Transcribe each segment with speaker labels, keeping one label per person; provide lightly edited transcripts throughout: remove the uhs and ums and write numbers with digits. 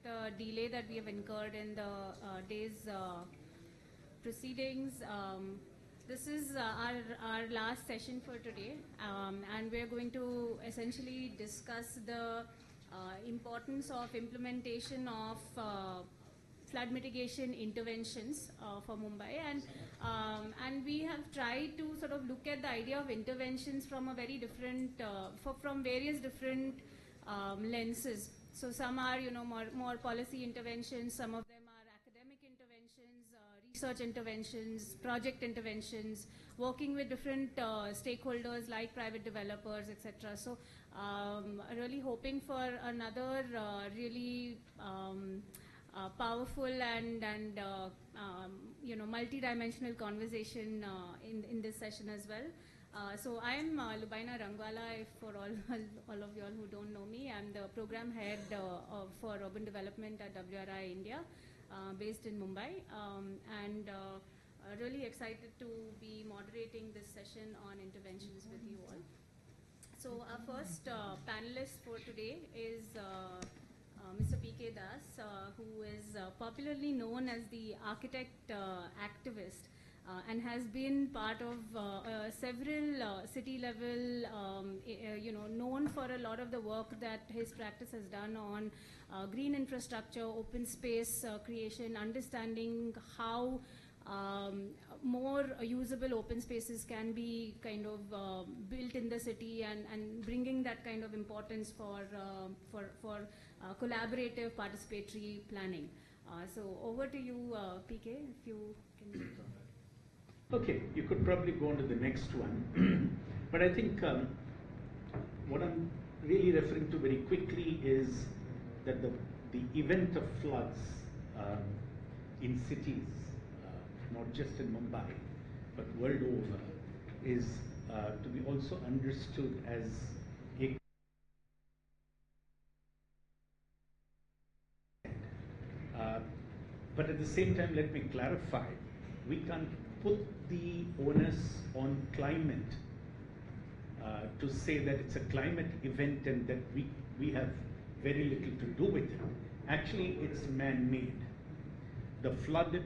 Speaker 1: the delay that we have incurred in the day's proceedings. This is our last session for today, and we're going to essentially discuss the importance of implementation of flood mitigation interventions for Mumbai, and we have tried to sort of look at the idea of interventions from a very different, from various different lenses. So some are, more policy interventions. Some of them are academic interventions, research interventions, project interventions, working with different stakeholders like private developers, etc. So really hoping for another really powerful and multi-dimensional conversation in this session as well. So I'm Lubaina Rangwala, for all of you all who don't know me. I'm the program head for urban development at WRI India, based in Mumbai, and really excited to be moderating this session on interventions with you all. So our first panelist for today is Mr. P.K. Das, who is popularly known as the architect activist, and has been part of several city-level, known for a lot of the work that his practice has done on green infrastructure, open space creation, understanding how more usable open spaces can be kind of built in the city, and bringing that kind of importance for collaborative participatory planning. So over to you, PK, if you can.
Speaker 2: Okay, you could probably go on to the next one. But I think what I'm really referring to very quickly is that the event of floods in cities, not just in Mumbai, but world over, is to be also understood as a but at the same time, let me clarify, we can't put the onus on climate to say that it's a climate event and that we have very little to do with it. Actually, it's man-made. The flood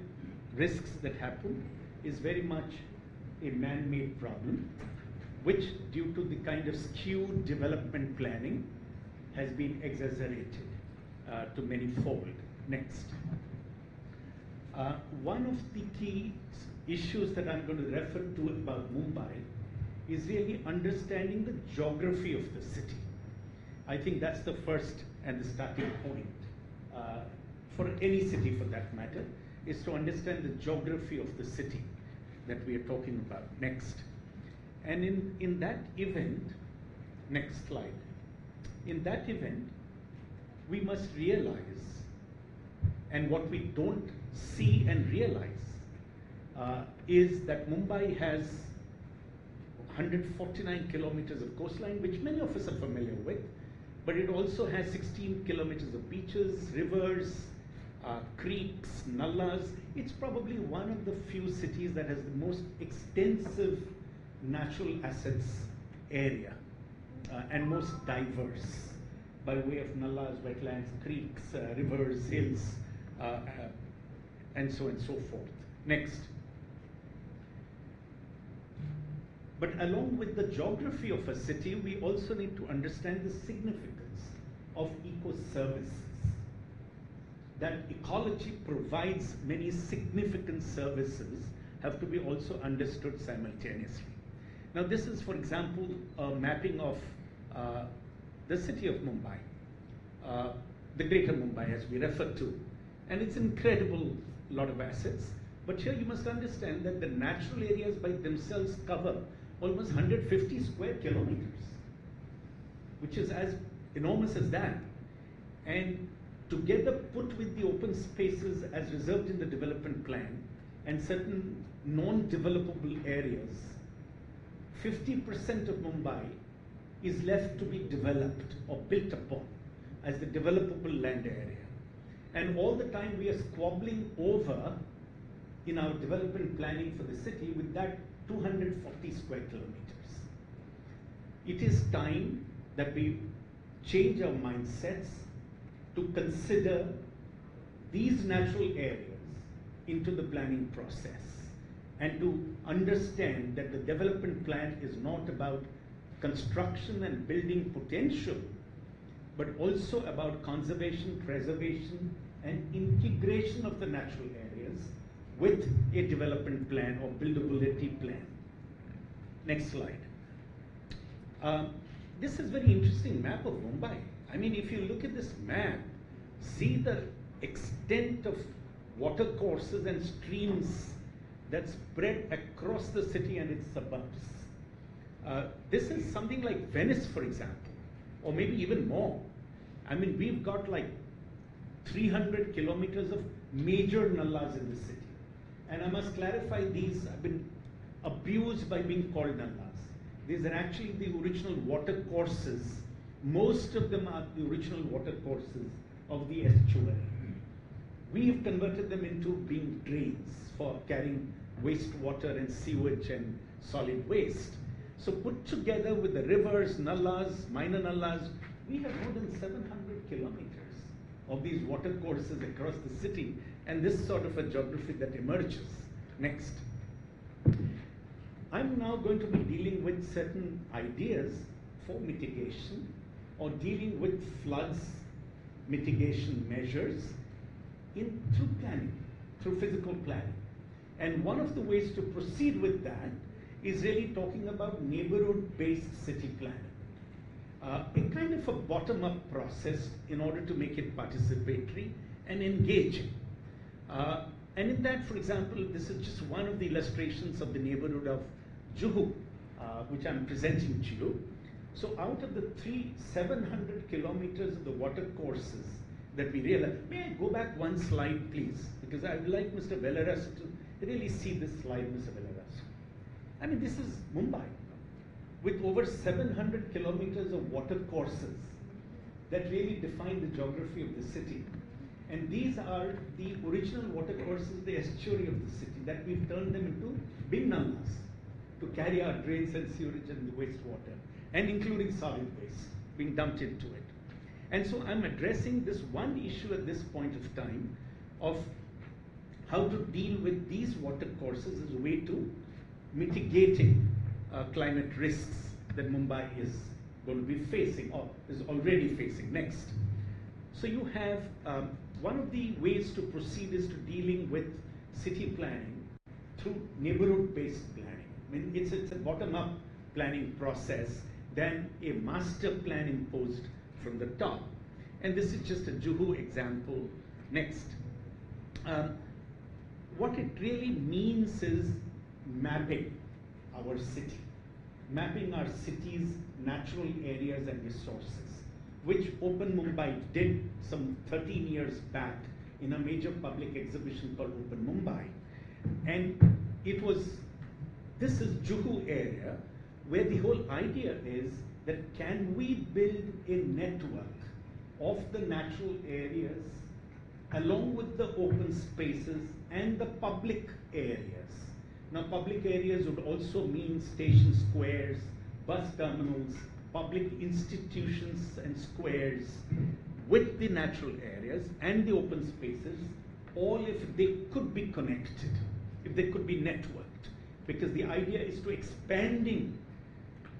Speaker 2: risks that happen is very much a man-made problem, which, due to the kind of skewed development planning, has been exaggerated to many-fold. Next. One of the key issues that I'm going to refer to about Mumbai is really understanding the geography of the city. I think that's the first and the starting point for any city, for that matter, is to understand the geography of the city that we are talking about. Next. And in that event, next slide, in that event, we must realize, and what we don't see and realize, is that Mumbai has 149 kilometers of coastline, which many of us are familiar with, but it also has 16 kilometers of beaches, rivers, creeks, nallas. It's probably one of the few cities that has the most extensive natural assets area and most diverse by way of nallas, wetlands, creeks, rivers, hills, and so forth. Next. But along with the geography of a city, we also need to understand the significance of eco-services. That ecology provides many significant services have to be also understood simultaneously. Now this is, for example, a mapping of the city of Mumbai, the greater Mumbai as we refer to. And it's incredible lot of assets. But here you must understand that the natural areas by themselves cover almost 150 square kilometers, which is as enormous as that. And together put with the open spaces as reserved in the development plan and certain non-developable areas, 50% of Mumbai is left to be developed or built upon as the developable land area. And all the time we are squabbling over in our development planning for the city with that 240 square kilometers. It is time that we change our mindsets to consider these natural areas into the planning process and to understand that the development plan is not about construction and building potential, but also about conservation, preservation, and integration of the natural areas with a development plan or buildability plan. Next slide. This is very interesting map of Mumbai. I mean, if you look at this map, see the extent of water courses and streams that spread across the city and its suburbs. This is something like Venice, for example, or maybe even more. I mean, we've got like 300 kilometers of major nallas in the city. And I must clarify, these have been abused by being called nallas. These are actually the original water courses. Most of them are the original water courses of the estuary. We have converted them into being drains for carrying wastewater and sewage and solid waste. So put together with the rivers, nallas, minor nallas, we have more than 700 kilometers of these water courses across the city, and this sort of a geography that emerges. Next. I'm now going to be dealing with certain ideas for mitigation or dealing with floods mitigation measures through planning, through physical planning. And one of the ways to proceed with that is really talking about neighborhood-based city planning. A kind of a bottom-up process in order to make it participatory and engaging. And in that, for example, this is just one of the illustrations of the neighborhood of Juhu, which I'm presenting to you. So out of the 700 kilometers of the water courses that we realize, may I go back one slide, please? Because I would like Mr. Velaras to really see this slide, Mr. Velaras. I mean, this is Mumbai, with over 700 kilometers of water courses that really define the geography of the city. And these are the original water courses, the estuary of the city, that we've turned them into big nallas to carry our drains and sewage and the wastewater, and including solid waste being dumped into it. And so I'm addressing this one issue at this point of time of how to deal with these water courses as a way to mitigating climate risks that Mumbai is going to be facing or is already facing. Next. So you have one of the ways to proceed is to dealing with city planning through neighborhood-based planning. I mean, it's a bottom-up planning process, then a master plan imposed from the top. And this is just a Juhu example. Next. What it really means is mapping our city, mapping our city's natural areas and resources, which Open Mumbai did some 13 years back in a major public exhibition called Open Mumbai. And this is Juhu area, where the whole idea is that can we build a network of the natural areas along with the open spaces and the public areas. Now, public areas would also mean station squares, bus terminals, public institutions and squares with the natural areas and the open spaces, all if they could be connected, if they could be networked. Because the idea is to expanding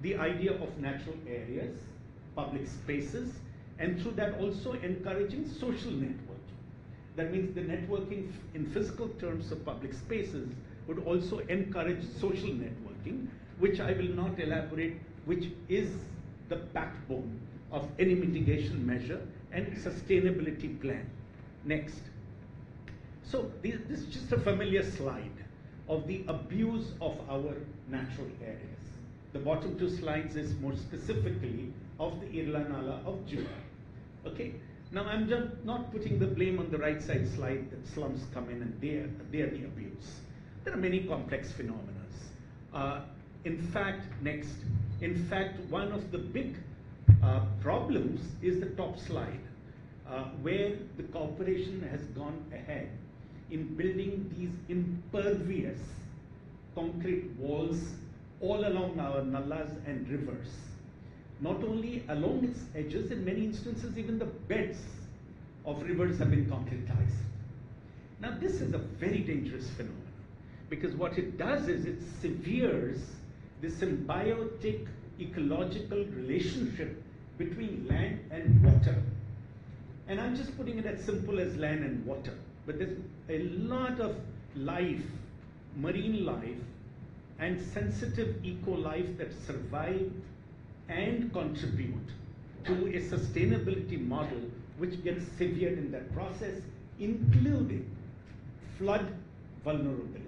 Speaker 2: the idea of natural areas, public spaces, and through that also encouraging social networking. That means the networking in physical terms of public spaces would also encourage social networking, which I will not elaborate, which is the backbone of any mitigation measure and sustainability plan. Next. So this is just a familiar slide of the abuse of our natural areas. The bottom two slides is more specifically of the Irla Nala of Juhu. Okay. Now I'm just not putting the blame on the right side slide that slums come in and they are the abuse. There are many complex phenomena. In fact, one of the big problems is the top slide, where the corporation has gone ahead in building these impervious concrete walls all along our nallas and rivers. Not only along its edges, in many instances even the beds of rivers have been concretized. Now this is a very dangerous phenomenon, because what it does is it severes the symbiotic ecological relationship between land and water. And I'm just putting it as simple as land and water, but there's a lot of life, marine life, and sensitive eco-life that survive and contribute to a sustainability model which gets severed in that process, including flood vulnerability.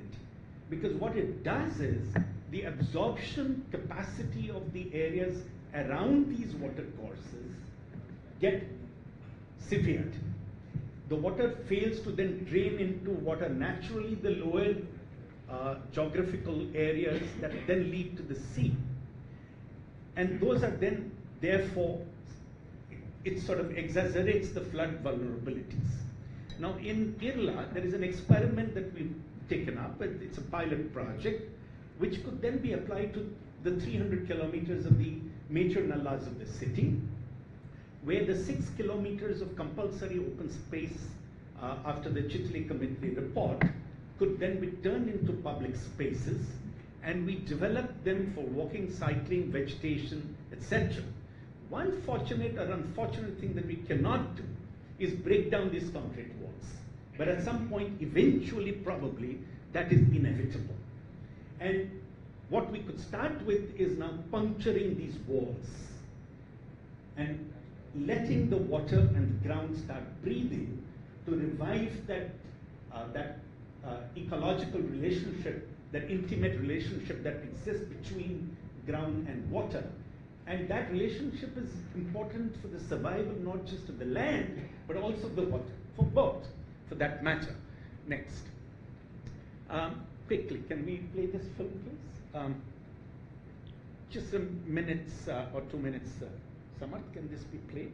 Speaker 2: Because what it does is the absorption capacity of the areas around these water courses get severed. The water fails to then drain into what are naturally the lower geographical areas that then lead to the sea. And those are then, therefore, it sort of exaggerates the flood vulnerabilities. Now in Kerala, there is an experiment that we've taken up. It's a pilot project, which could then be applied to the 300 kilometers of the major nallas of the city, where the 6 kilometers of compulsory open space after the Chitli Committee report could then be turned into public spaces, and we developed them for walking, cycling, vegetation, etc. One fortunate or unfortunate thing that we cannot do is break down these concrete walls. But at some point, eventually, probably, that is inevitable. And what we could start with is now puncturing these walls and letting the water and the ground start breathing to revive that ecological relationship, that intimate relationship that exists between ground and water. And that relationship is important for the survival not just of the land, but also the water, for both, for that matter. Next. Quickly, can we play this film, please? Just a minute or 2 minutes. Samarth, can this be played?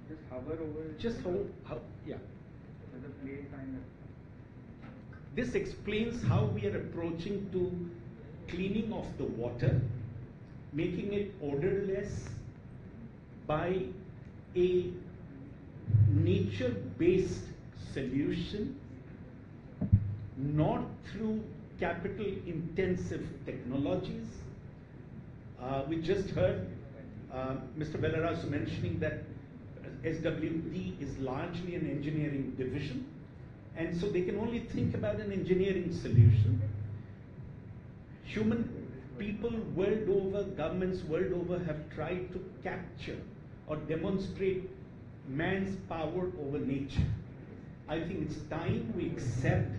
Speaker 3: Just hover over it.
Speaker 2: Just hold, yeah.
Speaker 3: The play kind of.
Speaker 2: This explains how we are approaching to cleaning of the water, making it odorless by a nature-based solution, not through capital-intensive technologies. We just heard Mr. Bellarasu mentioning that SWD is largely an engineering division, and so they can only think about an engineering solution. Human people world over, governments world over have tried to capture or demonstrate man's power over nature. I think it's time we accept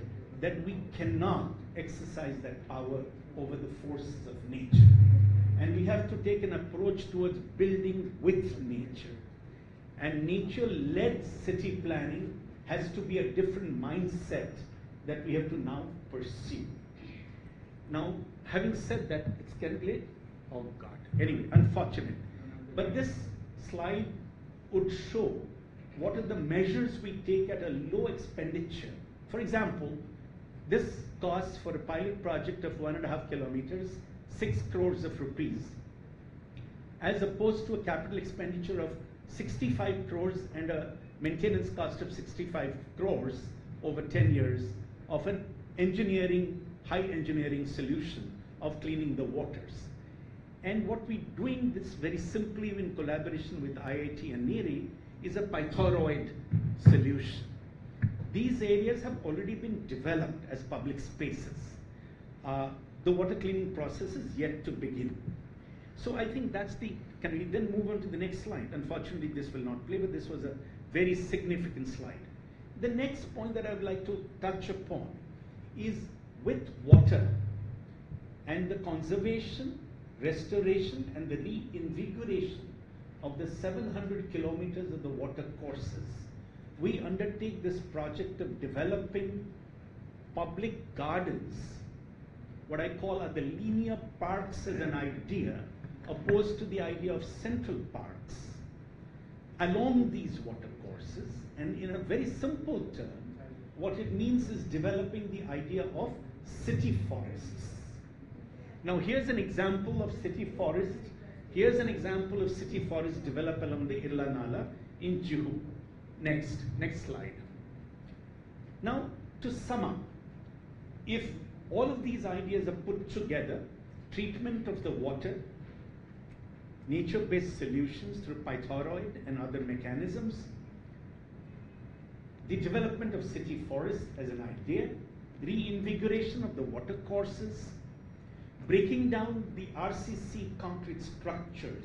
Speaker 2: that we cannot exercise that power over the forces of nature. And we have to take an approach towards building with nature. And nature-led city planning has to be a different mindset that we have to now pursue. Now, having said that, it's calculated. Oh God. Anyway, unfortunate. But this slide would show what are the measures we take at a low expenditure. For example, this costs for a pilot project of 1.5 kilometers, 6 crores of rupees, as opposed to a capital expenditure of 65 crores and a maintenance cost of 65 crores over 10 years of an engineering, high engineering solution of cleaning the waters. And what we're doing this very simply in collaboration with IIT and NEERI is a Pythoroid solution. These areas have already been developed as public spaces. The water cleaning process is yet to begin. So I think that's the, can we then move on to the next slide? Unfortunately, this will not play, but this was a very significant slide. The next point that I would like to touch upon is with water and the conservation, restoration, and the reinvigoration of the 700 kilometers of the water courses. We undertake this project of developing public gardens, what I call are the linear parks as an idea, opposed to the idea of central parks, along these water courses. And in a very simple term, what it means is developing the idea of city forests. Now here's an example of city forest. Here's an example of city forest developed along the Irla Nala in Juhu. Next slide. Now, to sum up, if all of these ideas are put together, treatment of the water, nature-based solutions through pythoroid and other mechanisms, the development of city forests as an idea, reinvigoration of the water courses, breaking down the RCC concrete structures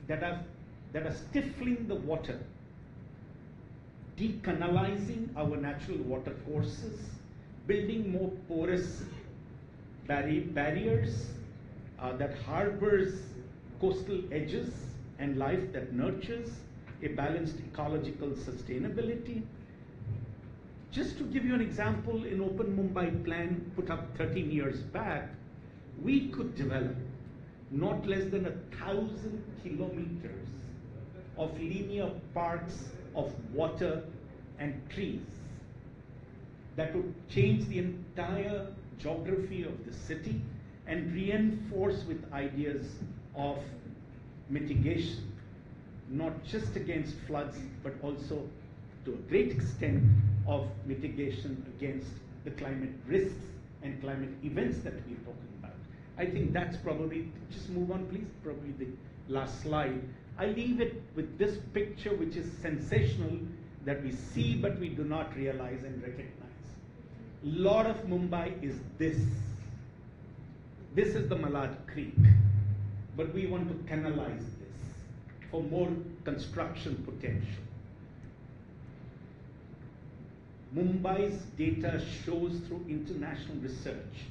Speaker 2: that are stifling the water, decanalizing our natural water courses, building more porous barriers that harbors coastal edges and life that nurtures a balanced ecological sustainability. Just to give you an example, in Open Mumbai plan put up 13 years back, we could develop not less than 1,000 kilometers of linear parks of water and trees that would change the entire geography of the city and reinforce with ideas of mitigation, not just against floods, but also to a great extent of mitigation against the climate risks and climate events that we're talking about. I think that's probably, just move on please, probably the last slide. I leave it with this picture, which is sensational, that we see but we do not realize and recognize. A lot of Mumbai is this. This is the Malad Creek, but we want to canalize this for more construction potential. Mumbai's data shows through international research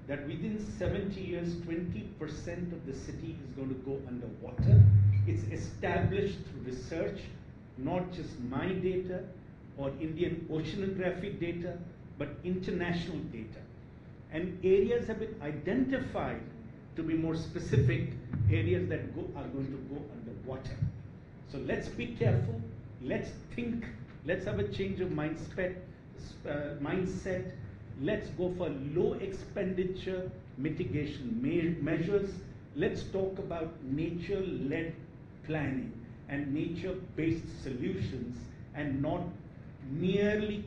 Speaker 2: that within 70 years, 20% of the city is going to go underwater. It's established through research, not just my data or Indian oceanographic data, but international data. And areas have been identified to be more specific, areas that are going to go underwater. So let's be careful, let's think, let's have a change of mindset. Let's go for low expenditure mitigation measures. Let's talk about nature-led planning and nature-based solutions and not merely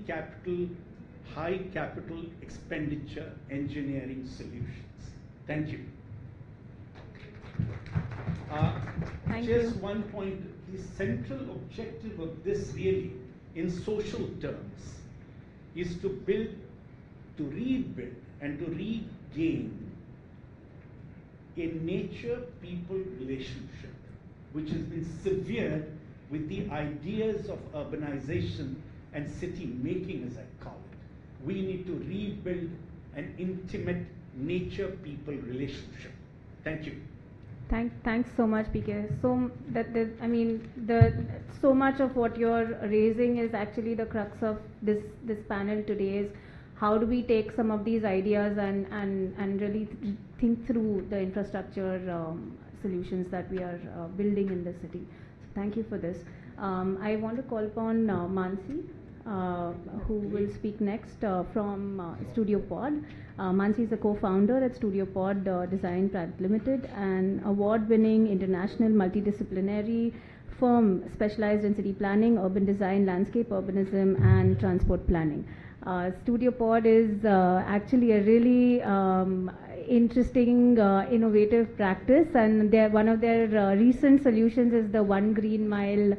Speaker 2: high capital expenditure engineering solutions. Thank you.
Speaker 1: Thank
Speaker 2: just
Speaker 1: you.
Speaker 2: one point, the central objective of this really, in social terms, is to rebuild and to regain a nature-people relationship, which has been severed with the ideas of urbanization and city making, as I call it. We need to rebuild an intimate nature-people relationship. Thank you.
Speaker 1: Thanks so much, PK. So so much of what you're raising is actually the crux of this panel today. Is how do we take some of these ideas and really think through the infrastructure solutions that we are building in the city. So thank you for this. I want to call upon Mansi, who will speak next from Studio Pod. Mansi is a co-founder at Studio Pod Design Private Limited, an award-winning international multidisciplinary firm specialized in city planning, urban design, landscape urbanism, and transport planning. Studio Pod is actually a really interesting, innovative practice, and one of their recent solutions is the One Green Mile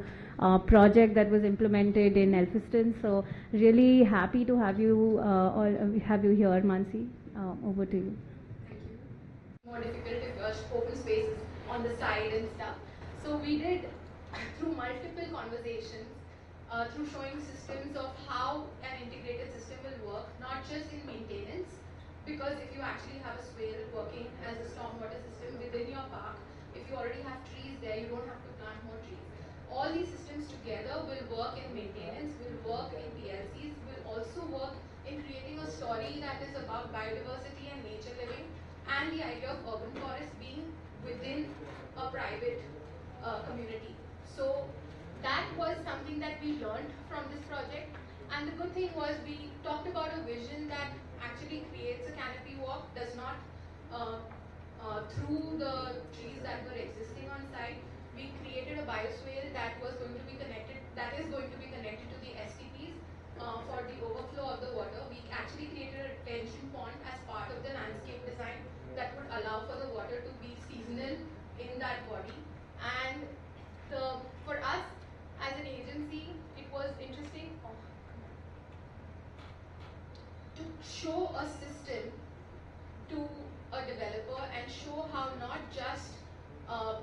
Speaker 1: project that was implemented in Elphiston. So really happy to have you here, Mansi. Over to you.
Speaker 4: Thank you. More difficult if open spaces on the side and stuff. So we did through multiple conversations, through showing systems of how an integrated system will work, not just in maintenance, because if you actually have a swale working as a stormwater system within your park, if you already have trees there, you don't have to plant more trees. All these systems together will work in maintenance, will work in PLCs, will also work in creating a story that is about biodiversity and nature living, and the idea of urban forest being within a private community. So that was something that we learned from this project, and the good thing was we talked about a vision that actually creates a canopy walk, does not through the trees that were existing on site. We created a bioswale that was going to be connected, that is going to be connected to the STPs for the overflow of the water. We actually created a retention pond as part of the landscape design that would allow for the water to be seasonal in that body. And for us as an agency, it was interesting to show a system to a developer and show how not just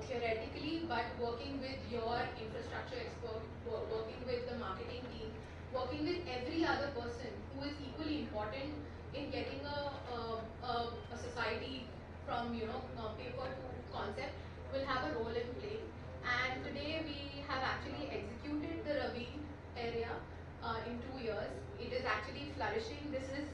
Speaker 4: theoretically, but working with your infrastructure expert, working with the marketing team, working with every other person who is equally important in getting a society from paper to concept, will have a role in play. And today we have actually executed the ravine area in 2 years. It is actually flourishing. This is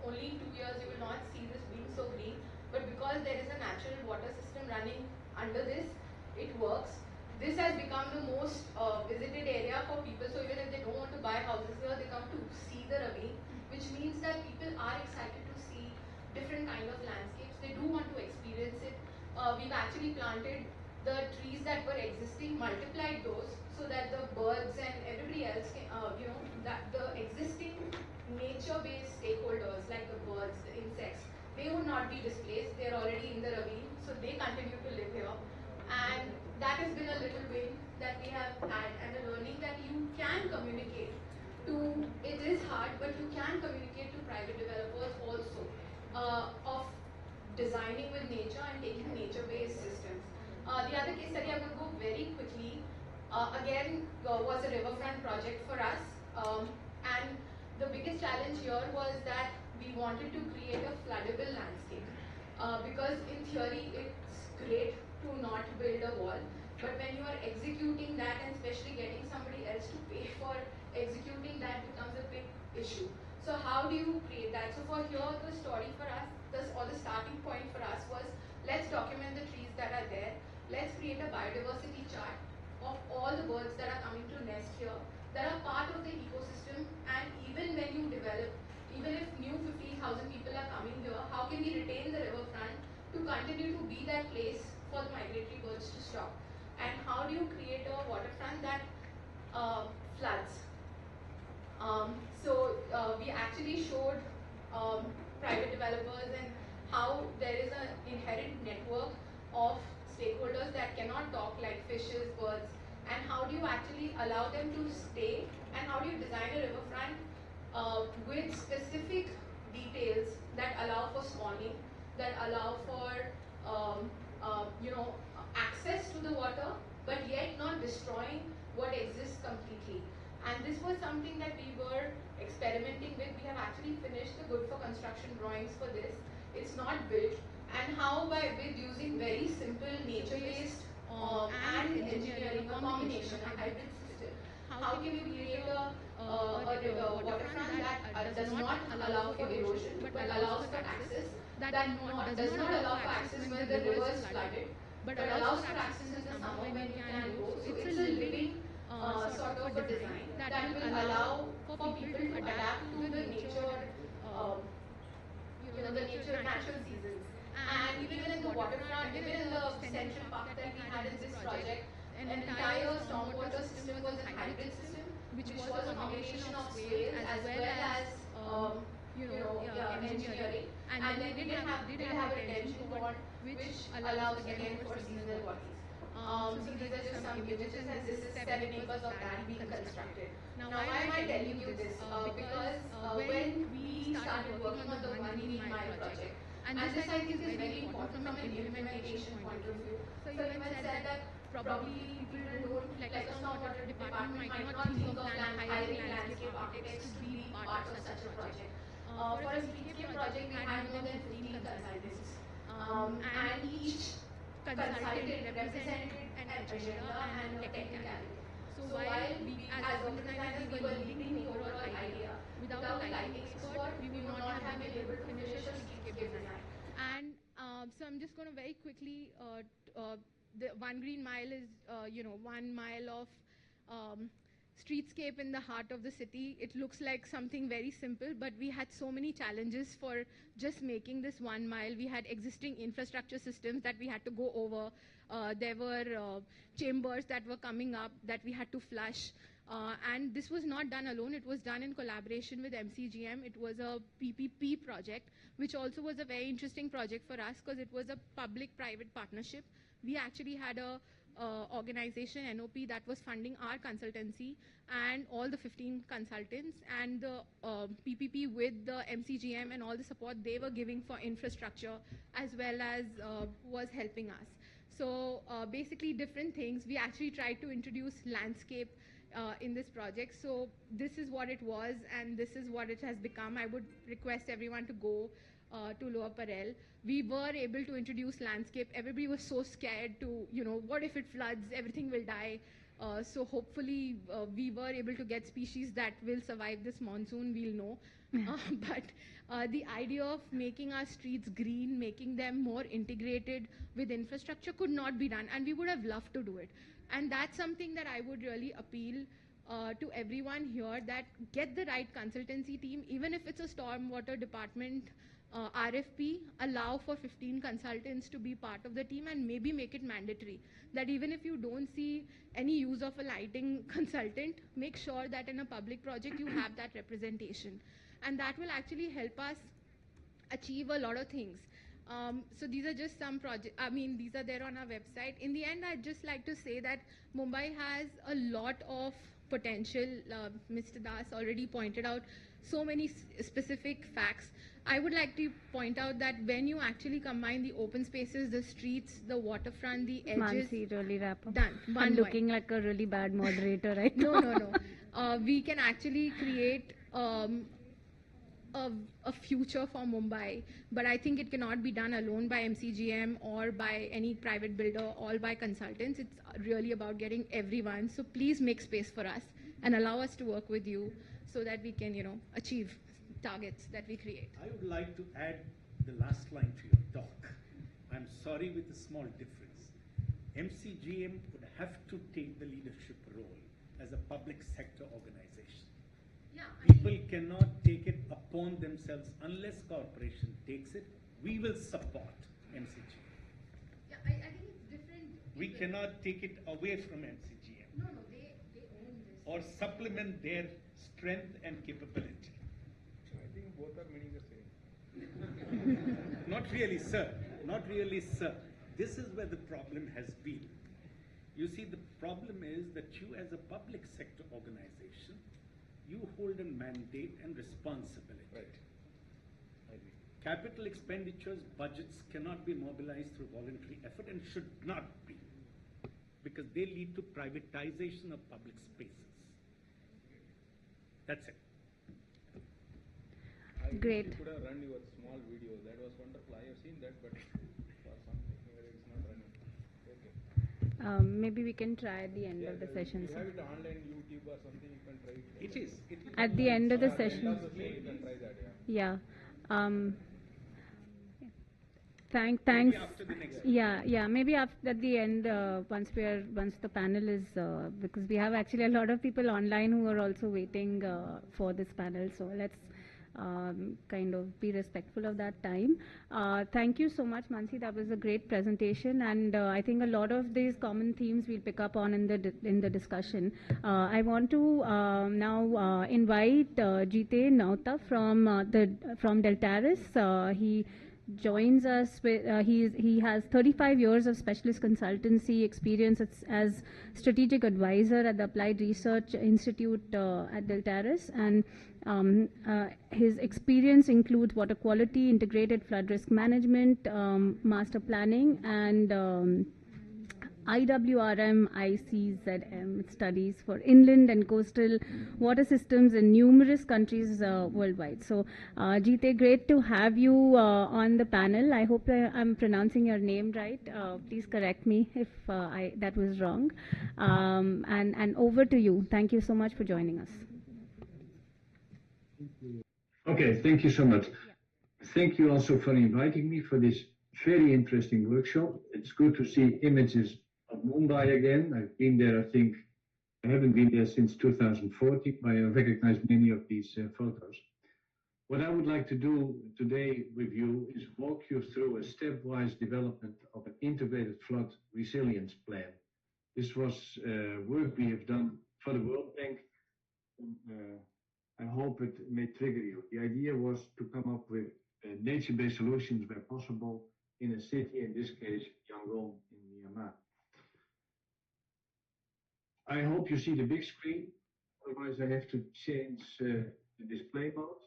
Speaker 4: only 2 years. You will not see this being so green, but because there is a natural water system running under this, it works. This has become the most visited area for people. So even if they don't want to buy houses here, they come to see the ravine, which means that people are excited to see different kind of landscapes. They do want to experience it. We've actually planted the trees that were existing, multiplied those, so that the birds and everybody else can, that the existing nature-based stakeholders like the birds, the insects, they would not be displaced. They're already in the ravine, so they continue to live here. And that has been a little win that we have had, and a learning that you can communicate to, it is hard, but you can communicate to private developers also of designing with nature and taking nature-based systems. The other case study I'm going to go very quickly, again, was a riverfront project for us. And the biggest challenge here was that we wanted to create a floodable landscape. Because in theory, it's great to not build a wall, but when you are executing that, and especially getting somebody else to pay for executing that, becomes a big issue. So how do you create that? So for here, the story for us, or the starting point for us was, let's document the trees that are there. Let's create a biodiversity chart of all the birds that are coming to nest here, that are part of the ecosystem. And even when you develop, even if new 15,000 people are coming here, how can we retain the riverfront to continue to be that place for the migratory birds to stop? And how do you create a waterfront that floods? We actually showed private developers and how there is an inherent network of stakeholders that cannot talk, like fishes, birds, and how do you actually allow them to stay, and how do you design a riverfront with specific details that allow for spawning, that allow for access to the water, but yet not destroying what exists completely. And this was something that we were experimenting with. We have actually finished the good for construction drawings for this. It's not built. And how with using very simple nature-based and engineering, a combination, a hybrid system, how can you create a waterfront that does not allow for erosion, but allows for access, that does not allow for access when the river is flooded, but allows for access in the summer when you can go. So it's a living sort of a design that will allow for people to adapt to the nature, the natural seasons. And even in the waterfront, even in the central park that we had in this project, an entire stormwater system was a hybrid system, which was a combination of swales as well as engineering. And then we did have a retention pond, which allows again for seasonal bodies. So these are just some images, and this is 7 acres of that being constructed. Now why am I telling you this? Because when we started working on the 1 green mile project, and this I think is very important from an implementation point of view. So you had said that probably people don't, like a stormwater department might not think of hiring landscape architects to be part of such a project. For a streetscape project, we had more than 15 consultants, and each consultant represented an agenda and a technicality. So while we, as urban designers, we were leading the overall idea, without a lighting expert, we would not have been able to finish a streetscape design.
Speaker 5: And so I'm just going to very quickly, the 1 green mile is, 1 mile of streetscape in the heart of the city. It looks like something very simple, but we had so many challenges for just making this 1 mile. We had existing infrastructure systems that we had to go over. There were chambers that were coming up that we had to flush. And this was not done alone. It was done in collaboration with MCGM. It was a PPP project, which also was a very interesting project for us because it was a public-private partnership. We actually had a organization, NOP, that was funding our consultancy and all the 15 consultants, and the PPP with the MCGM and all the support they were giving for infrastructure as well as was helping us. So basically different things. We actually tried to introduce landscape in this project. So this is what it was and this is what it has become. I would request everyone to go to Lower Parel. We were able to introduce landscape. Everybody was so scared to, what if it floods, everything will die. So hopefully we were able to get species that will survive this monsoon, we'll know. But the idea of making our streets green, making them more integrated with infrastructure could not be done, and we would have loved to do it. And that's something that I would really appeal to everyone here, that get the right consultancy team, even if it's a stormwater department RFP, allow for 15 consultants to be part of the team and maybe make it mandatory. That even if you don't see any use of a lighting consultant, make sure that in a public project you have that representation. And that will actually help us achieve a lot of things. So these are just some projects, these are there on our website. In the end, I'd just like to say that Mumbai has a lot of potential. Mr. Das already pointed out so many specific facts. I would like to point out that when you actually combine the open spaces, the streets, the waterfront, the edges.
Speaker 1: Mansi, really wrap up.
Speaker 5: Done.
Speaker 1: I'm looking like a really bad moderator right now.
Speaker 5: No. We can actually create a future for Mumbai, but I think it cannot be done alone by MCGM or by any private builder, all by consultants. It's really about getting everyone. So please make space for us and allow us to work with you so that we can, achieve targets that we create.
Speaker 2: I would like to add the last line to your talk. I'm sorry, with a small difference. MCGM would have to take the leadership role as a public sector organization.
Speaker 5: Yeah,
Speaker 2: People cannot take it upon themselves unless corporation takes it. We will support MCGM.
Speaker 5: Yeah, I think it's different.
Speaker 2: We cannot take it away from MCGM.
Speaker 5: No, they own this.
Speaker 2: Or supplement their strength and capability.
Speaker 3: I think both are meaning the same.
Speaker 2: Not really, sir. Not really, sir. This is where the problem has been. You see, the problem is that you, as a public sector organization, you hold a mandate and responsibility.
Speaker 3: Right. I agree.
Speaker 2: Capital expenditures, budgets cannot be mobilized through voluntary effort and should not be, because they lead to privatization of public spaces. That's it.
Speaker 1: Great.
Speaker 3: You could have run your small video. That was wonderful. I have seen that, but for something it's not running. Okay.
Speaker 1: Maybe we can try at the end of the session.
Speaker 3: You have it online, YouTube or something, you can try it.
Speaker 2: It is.
Speaker 1: At the end of the
Speaker 3: At the end
Speaker 1: session.
Speaker 3: of the day, you can try that,
Speaker 1: Yeah. Thanks.
Speaker 2: Maybe after the next one.
Speaker 1: Yeah. Maybe after at the end, once the panel is, because we have actually a lot of people online who are also waiting for this panel. So let's kind of be respectful of that time. Thank you so much, Mansi. That was a great presentation, and I think a lot of these common themes we'll pick up on in the discussion. I want to now invite Jite Nauta from Deltaris. He joins us with, he has 35 years of specialist consultancy experience as strategic advisor at the Applied Research Institute at Deltaris, and his experience includes water quality, integrated flood risk management, master planning, and IWRM ICZM studies for inland and coastal water systems in numerous countries worldwide. So, Jite, great to have you on the panel. I hope I'm pronouncing your name right. Please correct me if that was wrong. And over to you. Thank you so much for joining us.
Speaker 6: Okay, thank you so much. Thank you also for inviting me for this very interesting workshop. It's good to see images of Mumbai again. I've been there, I think, I haven't been there since 2014, but I recognize many of these photos. What I would like to do today with you is walk you through a stepwise development of an integrated flood resilience plan. This was work we have done for the World Bank. I hope it may trigger you. The idea was to come up with nature-based solutions where possible in a city, in this case, Yangon in Myanmar. I hope you see the big screen, otherwise I have to change the display mode.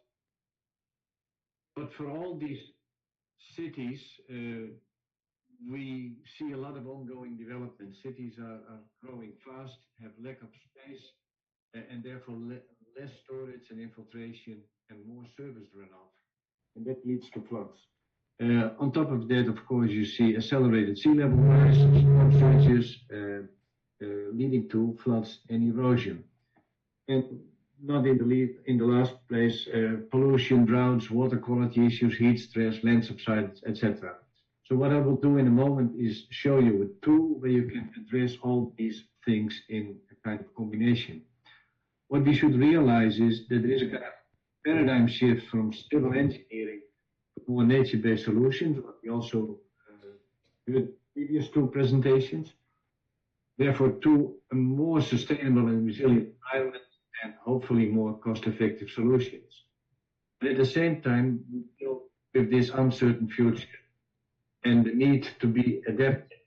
Speaker 6: But for all these cities, we see a lot of ongoing development. Cities are growing fast, have lack of space, and therefore less storage and infiltration and more service runoff. And that leads to floods. On top of that, of course, you see accelerated sea level rise, storm surges, leading to floods and erosion. And not in the last place, pollution, droughts, water quality issues, heat stress, land subsides, etc. So what I will do in a moment is show you a tool where you can address all these things in a kind of combination. What we should realize is that there is a kind of paradigm shift from civil engineering to more nature-based solutions, what we also heard previous two presentations. Therefore, to a more sustainable and resilient environment and hopefully more cost-effective solutions. But at the same time, with this uncertain future and the need to be adaptive,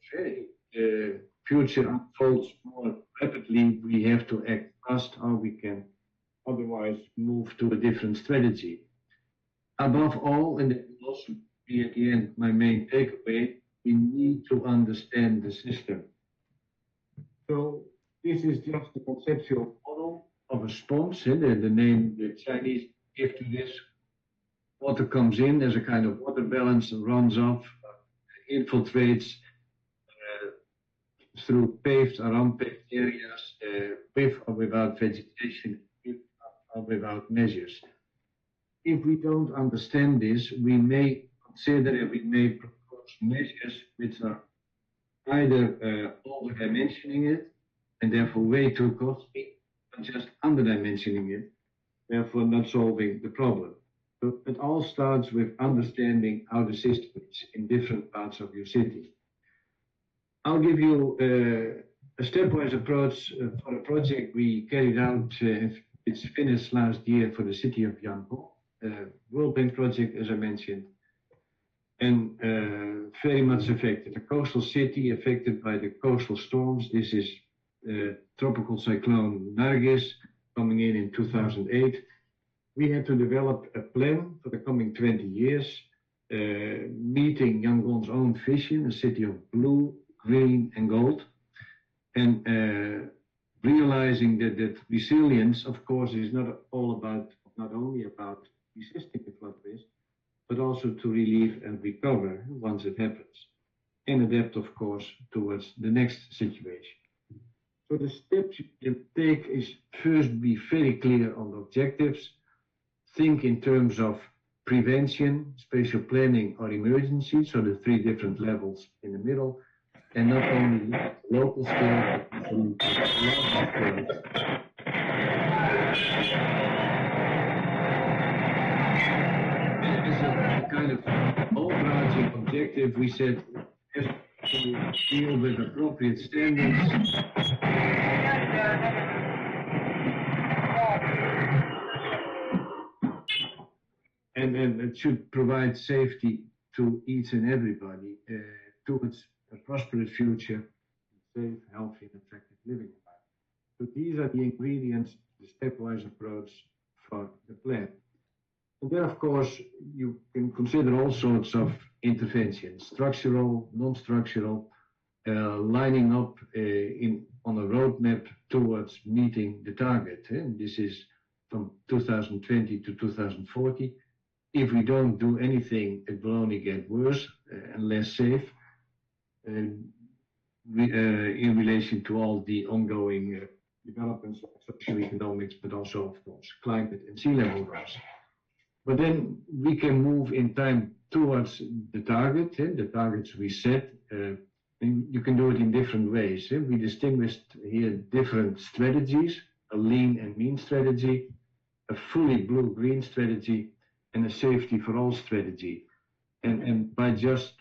Speaker 6: the future unfolds more rapidly, we have to act fast or we can otherwise move to a different strategy. Above all, and it will also be at the end my main takeaway, we need to understand the system. So this is just a conceptual model of a sponge. The name the Chinese give to this. Water comes in as a kind of water balance and runs off, infiltrates through paved or unpaved areas, with or without vegetation, with or without measures. If we don't understand this, we may consider and we may propose measures which are either over-dimensioning it, and therefore way too costly, or just under-dimensioning it, therefore not solving the problem. So it all starts with understanding how the system is in different parts of your city. I'll give you a stepwise approach for a project we carried out. It's finished last year for the city of Yangon, World Bank project, as I mentioned, and very much affected. A coastal city affected by the coastal storms. This is tropical cyclone Nargis coming in 2008. We had to develop a plan for the coming 20 years, meeting Yangon's own vision, a city of blue, green, and gold, and realizing that resilience, of course, is not only about resisting the flood risk, but also to relieve and recover once it happens, and adapt, of course, towards the next situation. So the steps you take is first be very clear on the objectives, think in terms of prevention, spatial planning, or emergency, so the three different levels in the middle, and not only local scale, but also large scale. As a kind of overarching objective, we said has to deal with appropriate standards. And it should provide safety to each and everybody towards a prosperous future, safe, healthy, and attractive living environment. So these are the ingredients, the stepwise approach for the plan. And then, of course, you can consider all sorts of interventions, structural, non-structural, lining up on a roadmap towards meeting the target. And this is from 2020 to 2040. If we don't do anything, it will only get worse and less safe in relation to all the ongoing developments of socioeconomics, but also, of course, climate and sea level rise. But then we can move in time towards the target, the targets we set. And you can do it in different ways. We distinguished here different strategies, a lean and mean strategy, a fully blue-green strategy, and a safety for all strategy. And by just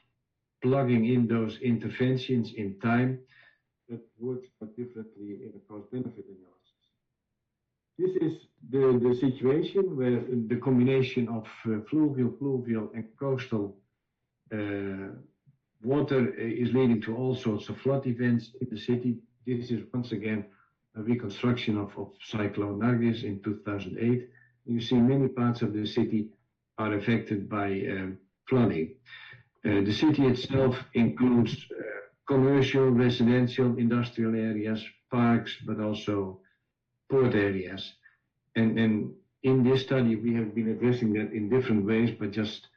Speaker 6: plugging in those interventions in time, that works but differently in a cost-benefit analysis. the situation where the combination of fluvial, and coastal water is leading to all sorts of flood events in the city. This is once again a reconstruction of Cyclone Nargis in 2008. You see many parts of the city are affected by flooding. The city itself includes commercial, residential, industrial areas, parks, but also port areas. And in this study, we have been addressing that in different ways, but just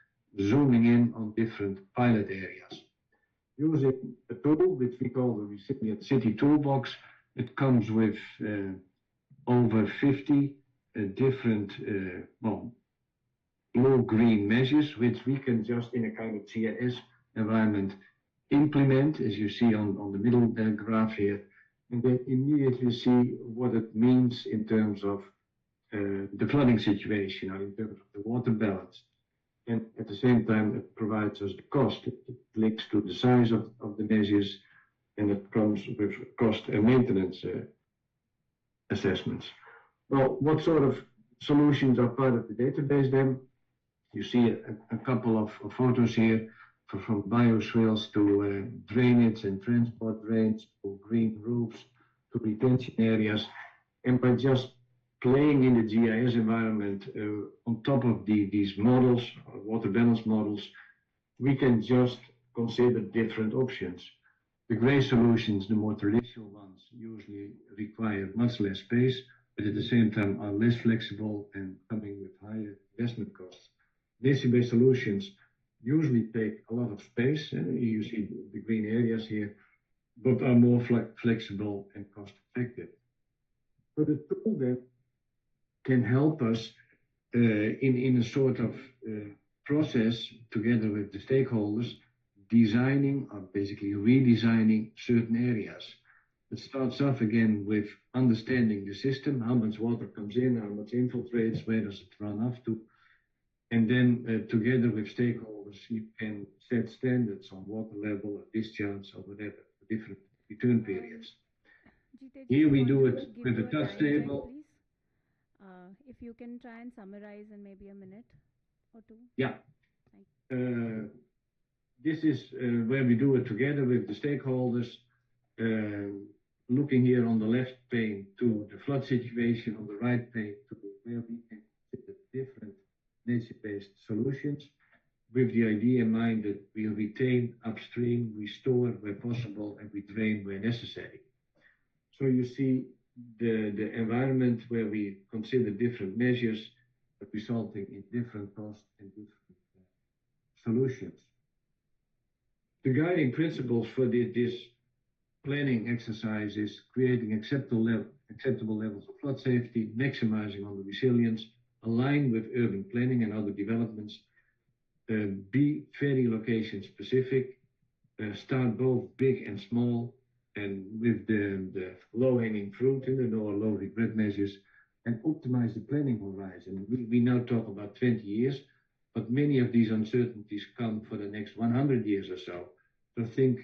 Speaker 6: zooming in on different pilot areas. Using a tool which we call the Resilient City Toolbox, it comes with over 50 different blue-green measures, which we can just in a kind of GIS environment implement, as you see on the middle graph here, and then immediately see what it means in terms of the flooding situation, or in terms of the water balance. And at the same time, it provides us the cost. It links to the size of the measures, and it comes with cost and maintenance assessments. Well, what sort of solutions are part of the database then? You see a couple of photos here from bioswales to drainage and transport drains, to green roofs, to retention areas. And by just playing in the GIS environment on top of these models, water balance models, we can just consider different options. The gray solutions, the more traditional ones, usually require much less space, but at the same time are less flexible and coming with higher investment costs. Nature-based solutions usually take a lot of space, you see the green areas here, but are more flexible and cost-effective. So the tool then can help us in a sort of process together with the stakeholders, designing or basically redesigning certain areas. It starts off again with understanding the system, how much water comes in, how much infiltrates, where does it run off to, and then together with stakeholders, you can set standards on water level or discharge or whatever, for different return periods. Here we do it with a touch table.
Speaker 1: If you can try and summarize in maybe a minute or two.
Speaker 6: Yeah. This is where we do it together with the stakeholders, looking here on the left pane to the flood situation, on the right pane to where we can consider different nature-based solutions, with the idea in mind that we retain upstream, we store where possible, and we drain where necessary. So you see the environment where we consider different measures resulting in different costs and different solutions. The guiding principles for this planning exercise is creating acceptable levels of flood safety, maximizing on the resilience, align with urban planning and other developments, be very location specific, start both big and small, and with the low-hanging fruit in the or low regret measures, and optimize the planning horizon. We now talk about 20 years, but many of these uncertainties come for the next 100 years or so. So think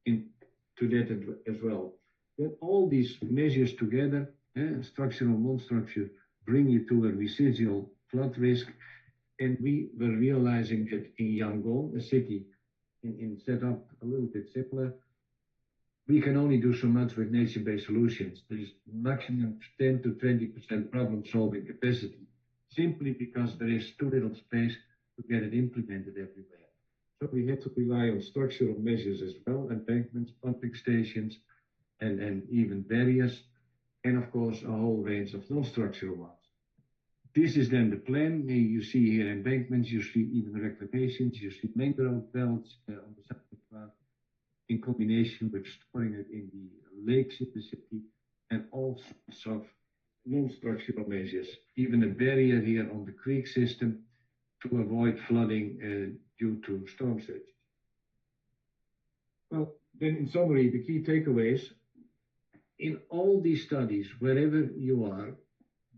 Speaker 6: to that as well. Then all these measures together, structural, non-structure, bring you to a residual flood risk. And we were realizing that in Yangon, a city in setup a little bit simpler, we can only do so much with nature-based solutions. There is maximum 10 to 20% problem-solving capacity, simply because there is too little space to get it implemented everywhere. So we had to rely on structural measures as well, embankments, pumping stations, and even barriers, and of course a whole range of non-structural ones. This is then the plan. You see here embankments, you see even reclamations, you see mangrove belts on the side of the path, in combination with storing it in the lakes in the city, and all sorts of non-structural measures. Even a barrier here on the creek system to avoid flooding due to storm surges. Well, then in summary, the key takeaways, in all these studies, wherever you are,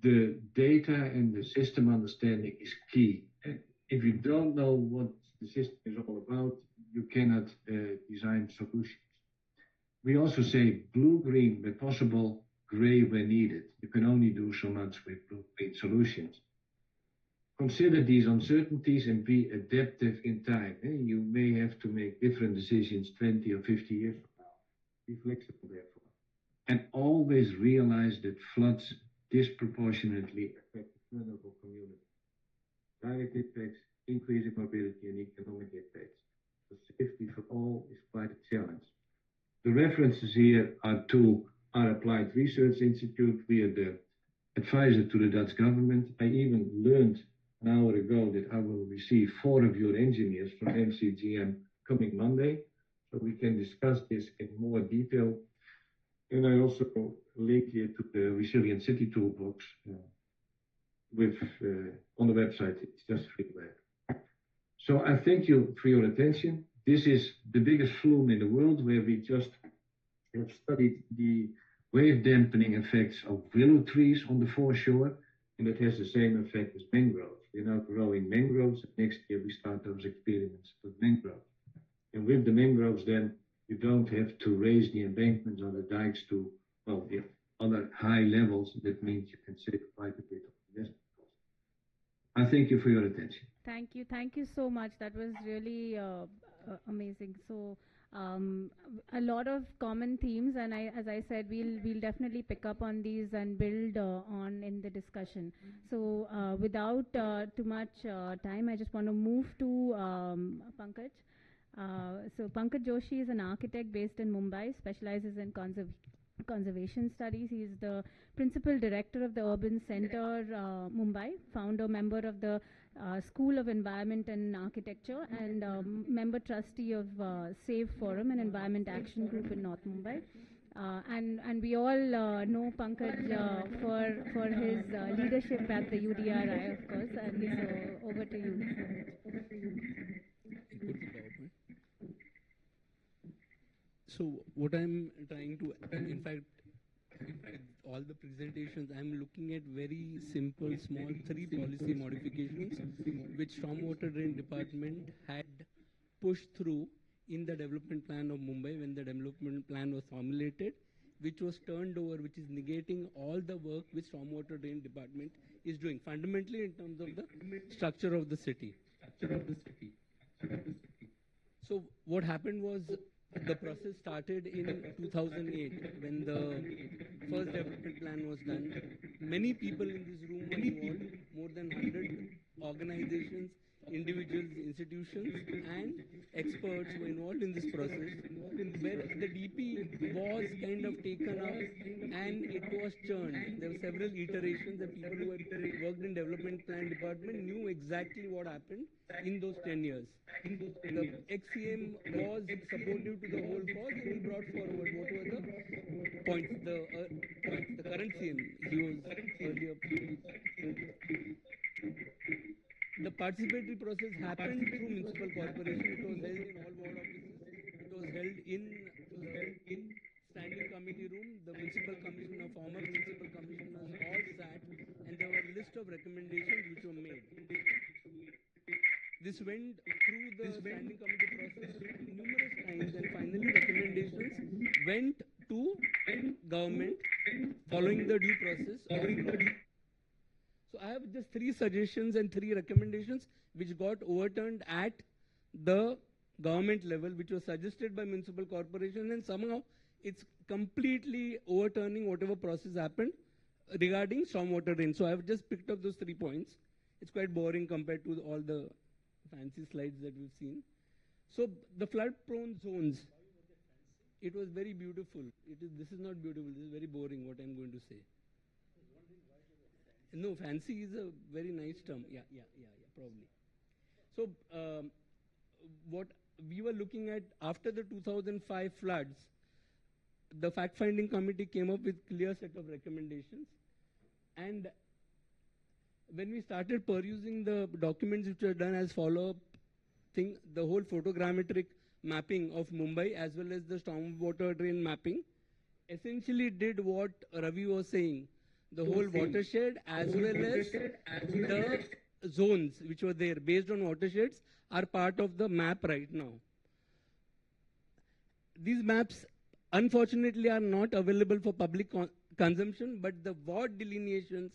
Speaker 6: the data and the system understanding is key. If you don't know what the system is all about, you cannot design solutions. We also say blue-green where possible, gray when needed. You can only do so much with blueprint solutions. Consider these uncertainties and be adaptive in time. You may have to make different decisions 20 or 50 years from now. Be flexible, therefore. And always realize that floods disproportionately affect vulnerable communities. Direct impacts, increasing mobility and economic impacts. So safety for all is quite a challenge. The references here are to our Applied Research Institute. We are the advisor to the Dutch government. I even learned an hour ago that I will receive 4 of your engineers from MCGM coming Monday, so we can discuss this in more detail. And I also link here to the Resilient City Toolbox on the website. It's just freeware. So I thank you for your attention. This is the biggest flume in the world, where we just have studied the wave dampening effects of willow trees on the foreshore, and it has the same effect as mangroves. We're now growing mangroves, and next year we start those experiments with mangroves. And with the mangroves, then you don't have to raise the embankments on the dikes to, well, the other high levels. That means you can save quite a bit of investment cost. I thank you for your attention.
Speaker 1: Thank you so much. That was really amazing. So a lot of common themes, and as I said, we'll definitely pick up on these and build on in the discussion. So without too much time, I just want to move to Pankaj. So Pankaj Joshi is an architect based in Mumbai, specializes in conservation studies. He is the principal director of the Urban Center Mumbai, founder member of the School of Environment and Architecture, and member trustee of SAVE Forum and Environment Action Group in North Mumbai. And we all know Pankaj for his leadership at the UDRI, of course. And so over to you.
Speaker 7: So what I'm trying to, in fact, all the presentations, I'm looking at very simple, small 3 policy modifications which Stormwater Drain Department had pushed through in the development plan of Mumbai when the development plan was formulated, which was turned over, which is negating all the work which Stormwater Drain Department is doing, fundamentally in terms of the structure of the city. So what happened was, the process started in 2008 when the first development plan was done. Many people in this room were involved, more than 100 organizations, individuals, institutions, and experts were involved in this process, where the DP was kind of taken up and it was churned. There were several iterations. The people who had worked in development plan department knew exactly what happened in those 10 years. The ex-CM was supportive to the whole cause, and he brought forward what were the points. The current CM, he was earlier. The participatory process happened through municipal corporation. It was held in all ward offices. It was held in standing committee room. The municipal commissioner, former municipal commissioners all sat, and there were a list of recommendations which were made. This went through the standing committee process numerous times, and finally recommendations went to government following the due process of. So I have just 3 suggestions and 3 recommendations which got overturned at the government level, which was suggested by municipal corporation, and somehow it's completely overturning whatever process happened regarding stormwater drain. So I have just picked up those 3 points. It's quite boring compared to all the fancy slides that we've seen. So the flood-prone zones, it was very beautiful. This is not beautiful. This is very boring, what I'm going to say. No, fancy is a very nice term. Yeah, probably. So what we were looking at after the 2005 floods, the fact-finding committee came up with clear set of recommendations. And when we started perusing the documents which were done as follow-up thing, the whole photogrammetric mapping of Mumbai as well as the stormwater drain mapping essentially did what Ravi was saying. The whole watershed as well as the zones which were there based on watersheds are part of the map right now. These maps unfortunately are not available for public consumption, but the ward delineations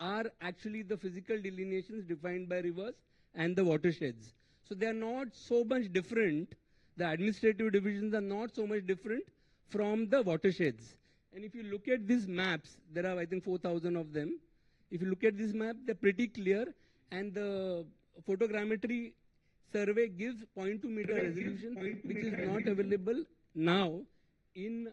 Speaker 7: are actually the physical delineations defined by rivers and the watersheds. So they are not so much different. The administrative divisions are not so much different from the watersheds. And if you look at these maps, there are I think 4,000 of them. If you look at this map, they're pretty clear, and the photogrammetry survey gives 0.2 meter resolution, which is not available now in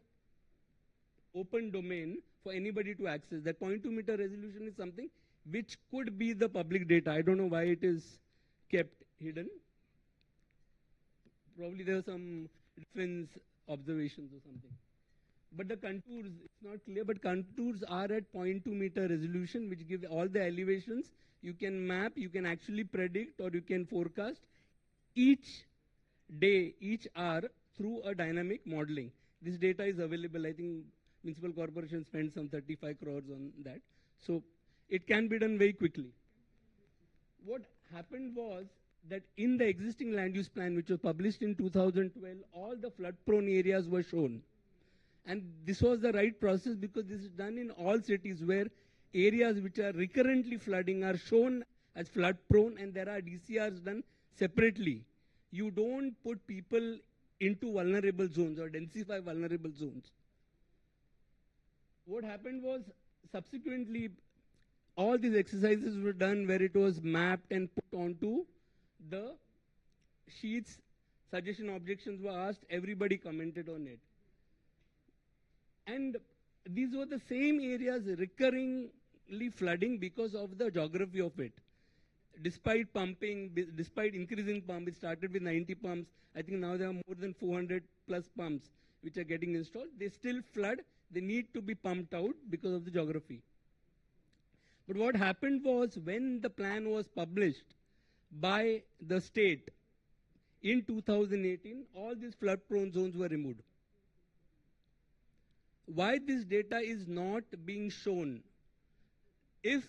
Speaker 7: open domain for anybody to access. That 0.2 meter resolution is something which could be the public data. I don't know why it is kept hidden. Probably there are some reference observations or something. But the contours, it's not clear, but contours are at 0.2 meter resolution, which give all the elevations. You can map, you can actually predict, or you can forecast each day, each hour through a dynamic modeling. This data is available. I think municipal corporation spent some 35 crores on that. So it can be done very quickly. What happened was that in the existing land use plan, which was published in 2012, all the flood-prone areas were shown. And this was the right process because this is done in all cities where areas which are recurrently flooding are shown as flood-prone, and there are DCRs done separately. You don't put people into vulnerable zones or densify vulnerable zones. What happened was subsequently all these exercises were done where it was mapped and put onto the sheets. Suggestion objections were asked, everybody commented on it. And these were the same areas recurringly flooding because of the geography of it. Despite pumping, despite increasing pump, it started with 90 pumps. I think now there are more than 400 plus pumps which are getting installed. They still flood. They need to be pumped out because of the geography. But what happened was when the plan was published by the state in 2018, all these flood-prone zones were removed. Why this data is not being shown? If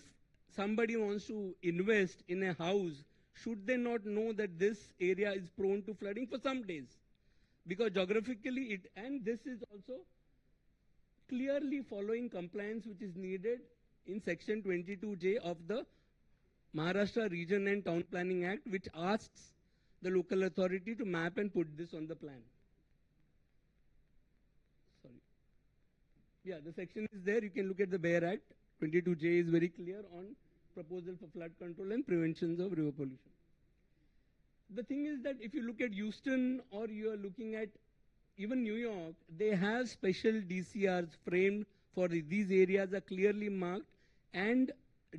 Speaker 7: somebody wants to invest in a house, should they not know that this area is prone to flooding for some days? Because geographically it, and this is also clearly following compliance which is needed in section 22J of the Maharashtra Region and Town Planning Act, which asks the local authority to map and put this on the plan. Sorry. Yeah, the section is there. You can look at the BEAR Act. 22J is very clear on proposal for flood control and preventions of river pollution. The thing is that if you look at Houston or you are looking at even New York, they have special DCRs framed for these areas are clearly marked, and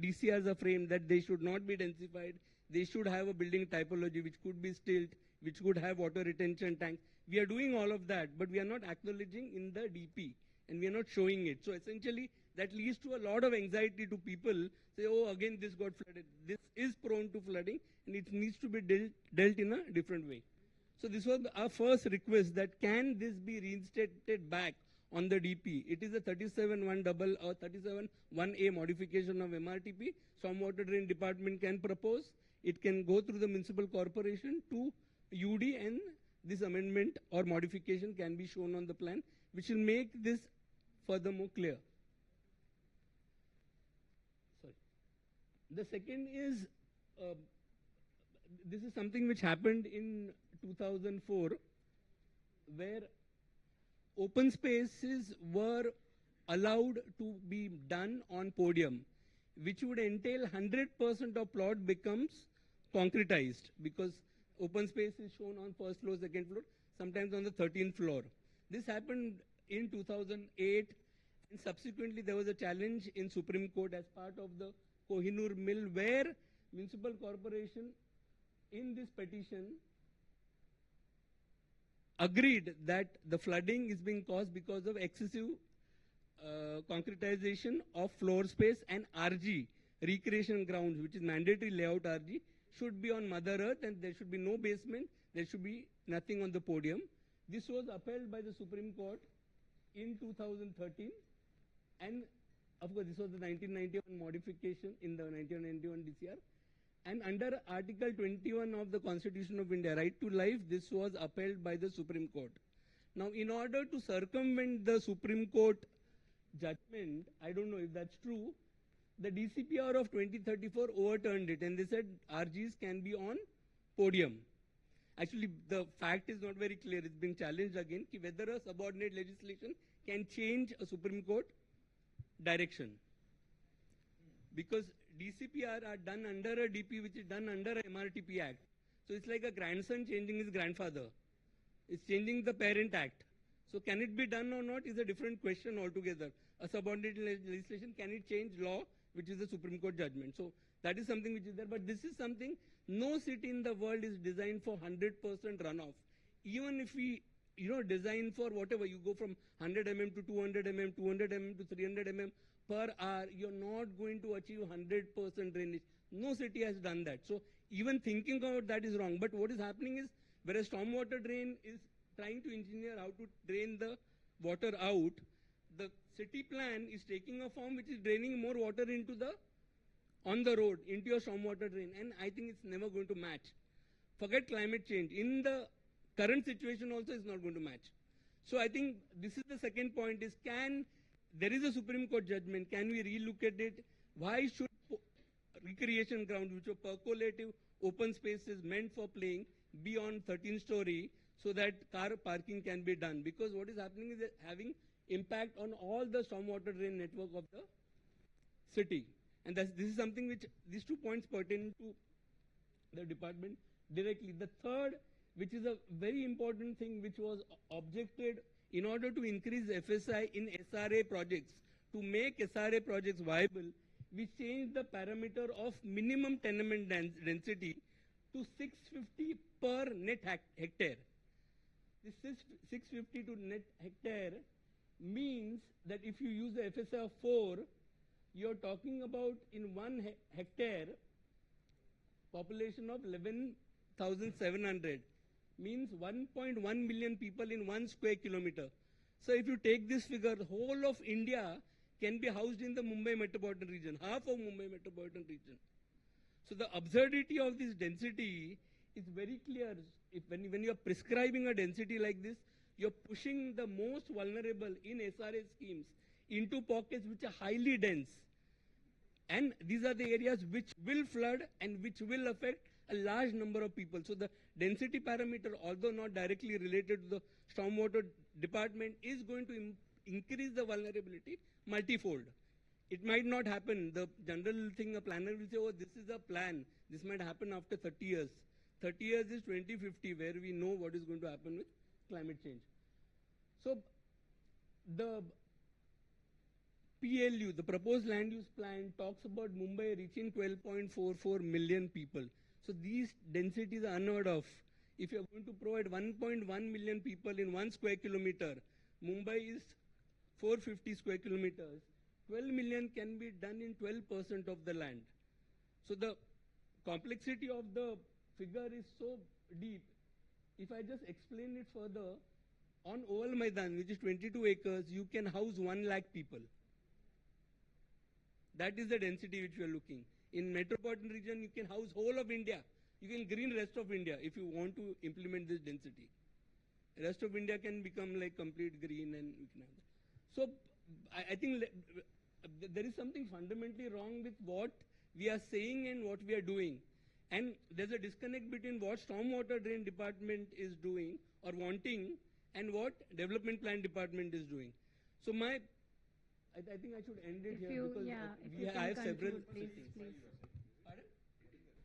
Speaker 7: DCRs are framed that they should not be densified. They should have a building typology which could be stilt, which could have water retention tanks. We are doing all of that, but we are not acknowledging in the DP, and we are not showing it. So essentially, that leads to a lot of anxiety to people. Say, oh, again, this got flooded. This is prone to flooding, and it needs to be dealt in a different way. So this was our first request, that can this be reinstated back on the DP? It is a 37(1) or 37(1)A modification of MRTP. Stormwater Drain Department can propose. It can go through the municipal corporation to UD, and this amendment or modification can be shown on the plan, which will make this furthermore clear. Sorry. The second is, this is something which happened in 2004, where open spaces were allowed to be done on podium, which would entail 100% of plot becomes concretized, because open space is shown on first floor, second floor, sometimes on the 13th floor. This happened in 2008, and subsequently there was a challenge in Supreme Court as part of the Kohinoor Mill, where municipal corporation in this petition agreed that the flooding is being caused because of excessive concretization of floor space, and RG, recreation grounds, which is mandatory layout RG, should be on Mother Earth, and there should be no basement, there should be nothing on the podium. This was upheld by the Supreme Court in 2013, and of course this was the 1991 modification in the 1991 DCR. And under Article 21 of the Constitution of India, right to life, this was upheld by the Supreme Court. Now, in order to circumvent the Supreme Court judgment, I don't know if that's true, the DCPR of 2034 overturned it and they said RGs can be on podium. Actually, the fact is not very clear. It's been challenged again whether a subordinate legislation can change a Supreme Court direction. Because DCPR are done under a DP which is done under a MRTP Act. So it's like a grandson changing his grandfather. It's changing the Parent Act. So can it be done or not is a different question altogether. A subordinate legislation, can it change law, which is a Supreme Court judgment? So that is something which is there. But this is something, no city in the world is designed for 100% runoff. Even if we, design for whatever, you go from 100 mm to 200 mm, 200 mm to 300 mm per hour, you're not going to achieve 100% drainage. No city has done that. So even thinking about that is wrong. But what is happening is, whereas stormwater drain is trying to engineer how to drain the water out, the city plan is taking a form which is draining more water into on the road, into your stormwater drain. And I think it's never going to match. Forget climate change. In the current situation also, it's not going to match. So I think this is the second point is, there is a Supreme Court judgment, can we relook at it? Why should recreation ground, which are percolative open spaces meant for playing, be on 13th story so that car parking can be done? Because what is happening is having impact on all the stormwater drain network of the city. And this is something which, these 2 points pertain to the department directly. The third, which is a very important thing which was objected in order to increase FSI in SRA projects, to make SRA projects viable, we changed the parameter of minimum tenement density to 650 per net hectare. This 650 to net hectare means that if you use the FSI of 4, you're talking about in 1 hectare population of 11,700. Means 1.1 million people in 1 square kilometer. So if you take this figure, the whole of India can be housed in the Mumbai metropolitan region, half of Mumbai metropolitan region. So the absurdity of this density is very clear. When you are prescribing a density like this, you're pushing the most vulnerable in SRA schemes into pockets which are highly dense. And these are the areas which will flood and which will affect a large number of people. So the density parameter, although not directly related to the stormwater department, is going to increase the vulnerability multifold. It might not happen. The general thing, a planner will say, oh, this is a plan. This might happen after 30 years. 30 years is 2050, where we know what is going to happen with climate change. So the PLU, the proposed land use plan, talks about Mumbai reaching 12.44 million people. So these densities are unheard of. If you are going to provide 1.1 million people in 1 square kilometer, Mumbai is 450 square kilometers. 12 million can be done in 12% of the land. So the complexity of the figure is so deep. If I just explain it further, on Oval Maidan, which is 22 acres, you can house 1 lakh people. That is the density which we are looking. In metropolitan region, you can house whole of India. You can green rest of India if you want to implement this density. Rest of India can become like complete green and you can have that. So I think there is something fundamentally wrong with what we are saying and what we are doing. And there's a disconnect between what stormwater drain department is doing or wanting and what development plan department is doing. So I think I should end it here because I have several
Speaker 1: please.
Speaker 3: Pardon?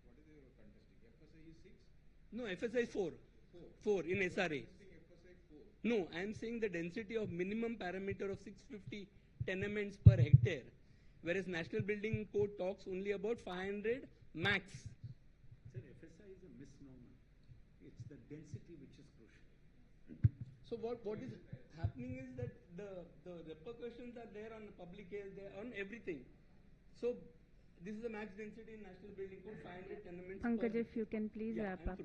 Speaker 3: What is your contesting? FSI is 6?
Speaker 7: No, FSI is 4. 4 in SRA.
Speaker 3: FSI 4.
Speaker 7: No, I am saying the density of minimum parameter of 650 tenements per hectare, whereas National Building Code talks only about 500 max.
Speaker 2: Sir, FSI is a misnomer. It's the density which is crucial.
Speaker 7: So what is happening is that the repercussions are there on public health, they are on everything. So this is the max density in National Building Code, 500 tenements.
Speaker 1: Pankaj, if you can please wrap up.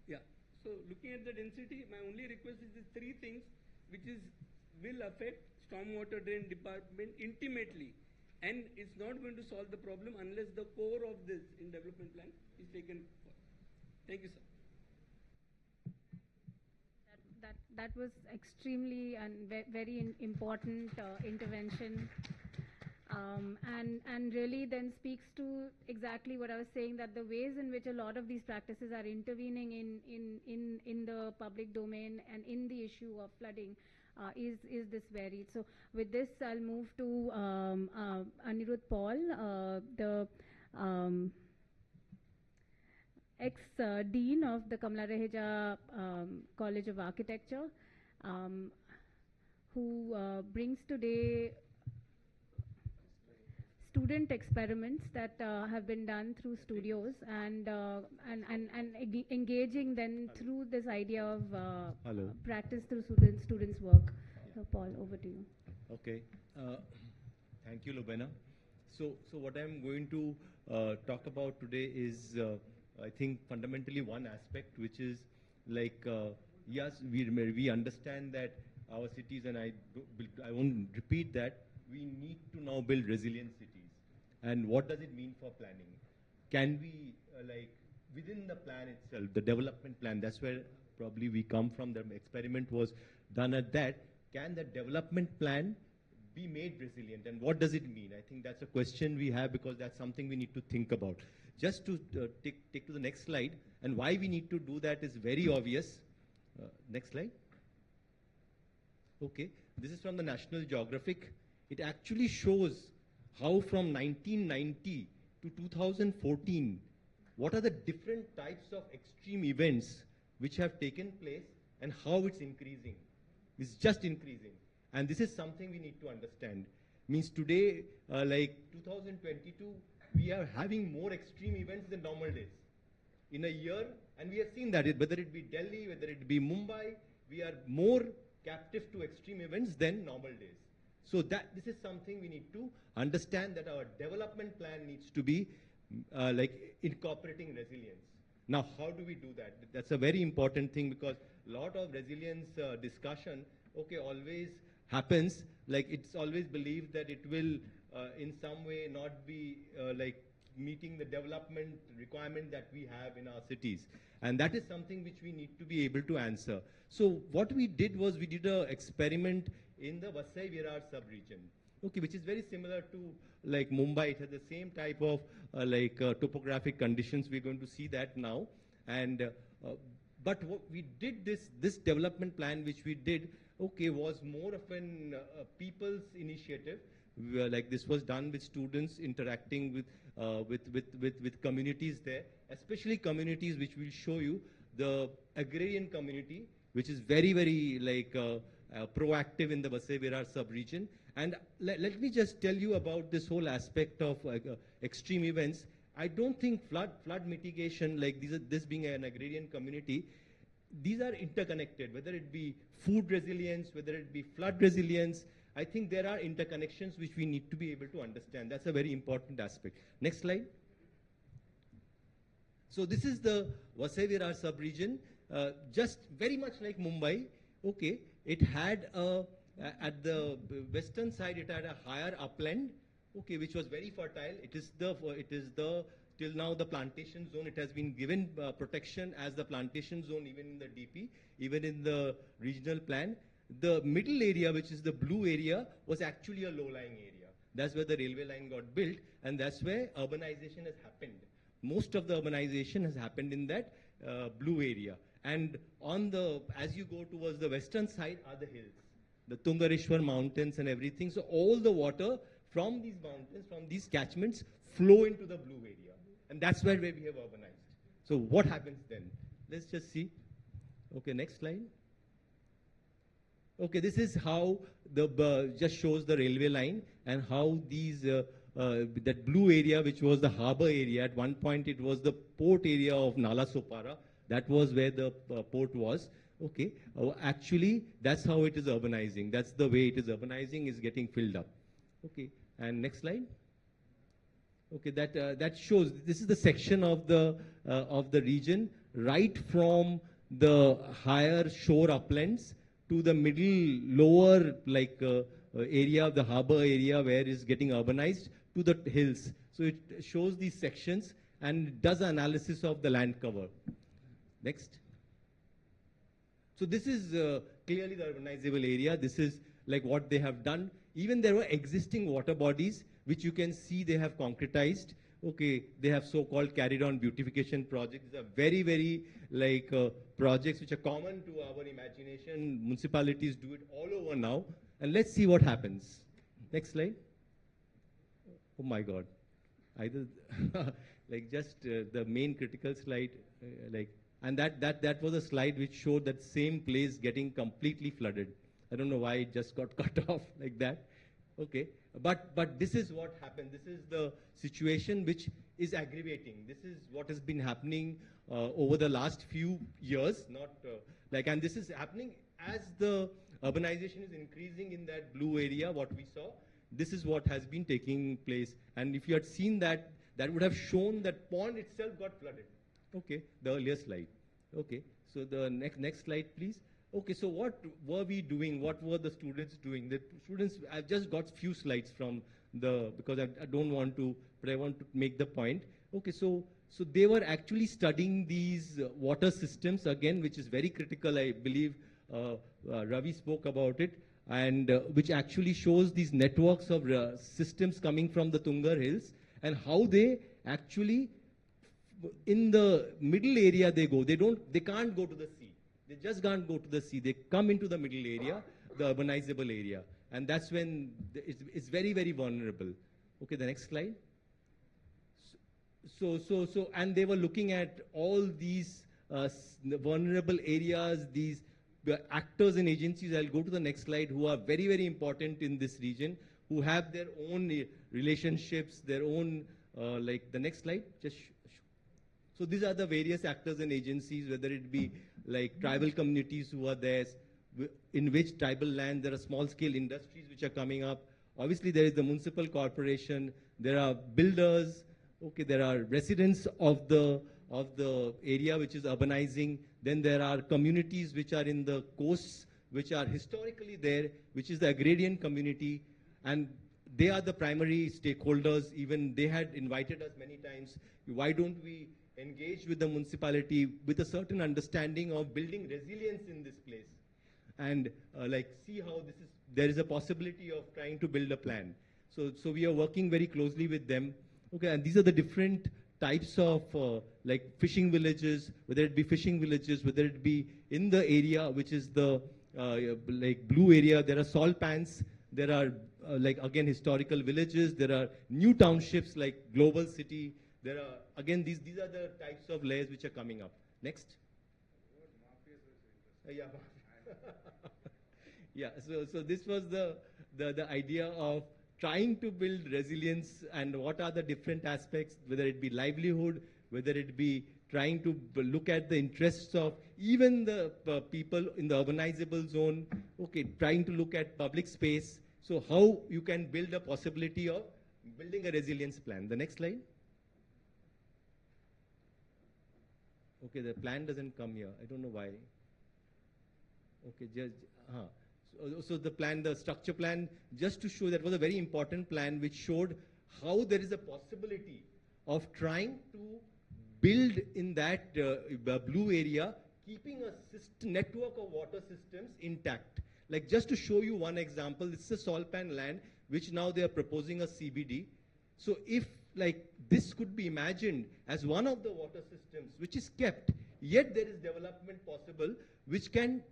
Speaker 7: Yeah. So looking at the density, my only request is these 3 things which will affect stormwater drain department intimately, and it's not going to solve the problem unless the core of this in development plan is taken for. Thank you, sir.
Speaker 1: that was extremely and very important intervention. And really then speaks to exactly what I was saying, that the ways in which a lot of these practices are intervening in the public domain and in the issue of flooding is this varied. So with this, I'll move to Anirudh Paul, the ex-dean of the Kamala Raheja College of Architecture, who brings today student experiments that have been done through studios and engaging then through this idea of practice through students' work. So Paul, over to you.
Speaker 8: Okay. Thank you, Lubaina. So what I'm going to talk about today is, I think, fundamentally one aspect, which is like, yes, we understand that our cities, and I won't repeat that, we need to now build resilient cities. And what does it mean for planning? Can we, like, within the plan itself, the development plan, that's where probably we come from, the experiment was done at that. Can the development plan be made resilient? And what does it mean? I think that's a question we have, because that's something we need to think about. Just to take to the next slide, and why we need to do that is very obvious. Next slide. Okay, this is from the National Geographic. It actually shows how from 1990 to 2014, what are the different types of extreme events which have taken place and how it's increasing. It's just increasing. And this is something we need to understand. Means today, like 2022, we are having more extreme events than normal days. In a year, and we have seen that, whether it be Delhi, whether it be Mumbai, we are more captive to extreme events than normal days. So this is something we need to understand, that our development plan needs to be like incorporating resilience. Now, how do we do that? That's a very important thing, because a lot of resilience discussion, okay, always happens, like it's always believed that it will in some way not be like meeting the development requirement that we have in our cities. And that is something which we need to be able to answer. So what we did was, we did an experiment in the Vasai-Virar sub-region, okay, which is very similar to like Mumbai. It has the same type of topographic conditions. We're going to see that now. And but what we did, this development plan which we did, okay, was more of an people's initiative. Like this was done with students interacting with communities there, especially communities which will show you, the agrarian community, which is very, very like proactive in the Vasai-Virar sub-region. And let me just tell you about this whole aspect of extreme events. I don't think flood mitigation, like this being an agrarian community, these are interconnected, whether it be food resilience, whether it be flood resilience. I think there are interconnections which we need to be able to understand. That's a very important aspect. Next slide. So this is the Vasai-Virar sub-region, just very much like Mumbai. Okay, it had at the western side, it had a higher upland, okay, which was very fertile. It is the till now the plantation zone. It has been given protection as the plantation zone, even in the DP, even in the regional plan. The middle area, which is the blue area, was actually a low-lying area. That's where the railway line got built, and that's where urbanization has happened. Most of the urbanization has happened in that blue area. And as you go towards the western side are the hills, the Tungareshwar mountains and everything. So all the water from these mountains, from these catchments, flow into the blue area. And that's where we have urbanized. So what happens then? Let's just see. Okay, next slide. Okay, this is how just shows the railway line, and how these that blue area, which was the harbor area, at one point it was the port area of Nala Sopara. That was where the port was. Okay, actually that's how it is urbanizing. That's the way it is urbanizing, is getting filled up. Okay, and next slide. Okay, that shows, this is the section of the region, right from the higher shore uplands to the middle lower area of the harbor area where it's getting urbanized, to the hills. So it shows these sections and does analysis of the land cover. Next. So this is clearly the urbanizable area. This is like what they have done. Even there were existing water bodies, which you can see they have concretized. Okay, they have so-called carried on beautification projects. These are very, very like projects which are common to our imagination. Municipalities do it all over now. And let's see what happens. Next slide. Oh my God. Either like just the main critical slide, and that was a slide which showed that same place getting completely flooded. I don't know why it just got cut off like that. Okay, but this is what happened. This is the situation which is aggravating. This is what has been happening over the last few years. Not and this is happening as the urbanization is increasing in that blue area. What we saw, this is what has been taking place. And if you had seen that, that would have shown that pond itself got flooded. Okay, the earlier slide. Okay, so the next slide, please. Okay, so what were we doing? What were the students doing? The students, I've just got few slides from because I don't want to, but I want to make the point. Okay, so they were actually studying these water systems again, which is very critical. I believe Ravi spoke about it, and which actually shows these networks of systems coming from the Tungar Hills and how they actually, in the middle area they go. They can't go to the sea. They just can't go to the sea. They come into the middle area, the urbanizable area. And that's when it's very, very vulnerable. Okay, the next slide. And they were looking at all these vulnerable areas, these actors and agencies. I'll go to the next slide, who are very, very important in this region, who have their own relationships, their own, the next slide, just so these are the various actors and agencies, whether it be like tribal communities who are there, in which tribal land there are small-scale industries which are coming up. Obviously, there is the municipal corporation, there are builders, okay, there are residents of the area which is urbanizing. Then there are communities which are in the coasts, which are historically there, which is the agrarian community, and they are the primary stakeholders. Even they had invited us many times. Why don't we engage with the municipality with a certain understanding of building resilience in this place, and see how there is a possibility of trying to build a plan. So we are working very closely with them. Okay, and these are the different types of fishing villages, whether it be fishing villages, whether it be in the area which is the blue area. There are salt pans. There are again historical villages. There are new townships like Global City. There are, again, these are the types of layers which are coming up. Next. Yeah. Yeah, so this was the idea of trying to build resilience, and what are the different aspects, whether it be livelihood, whether it be trying to look at the interests of even the people in the urbanizable zone, okay, trying to look at public space. So how you can build a possibility of building a resilience plan. The next slide. Okay, the plan doesn't come here. I don't know why. Okay, so the plan, the structure plan, just to show, that was a very important plan which showed how there is a possibility of trying to build in that blue area, keeping a network of water systems intact. Like, just to show you one example, this is a salt pan land which now they are proposing a CBD. So if this could be imagined as one of the water systems which is kept, yet there is development possible which can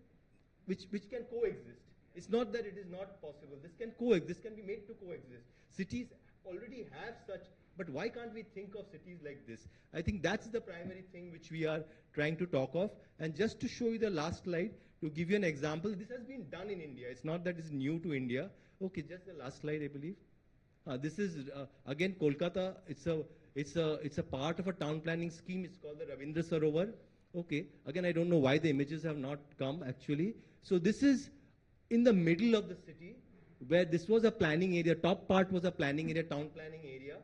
Speaker 8: coexist. It's not that it is not possible. This can coexist. This can be made to coexist. Cities already have such, but why can't we think of cities like this? I think that's the primary thing which we are trying to talk of. And just to show you the last slide, to give you an example, this has been done in India. It's not that it's new to India. Okay, just the last slide, I believe. This is again Kolkata. It's a part of a town planning scheme. It's called the Ravindra Sarovar. Okay. Again, I don't know why the images have not come actually. So this is in the middle of the city, where this was a planning area. Top part was a planning area, town planning area.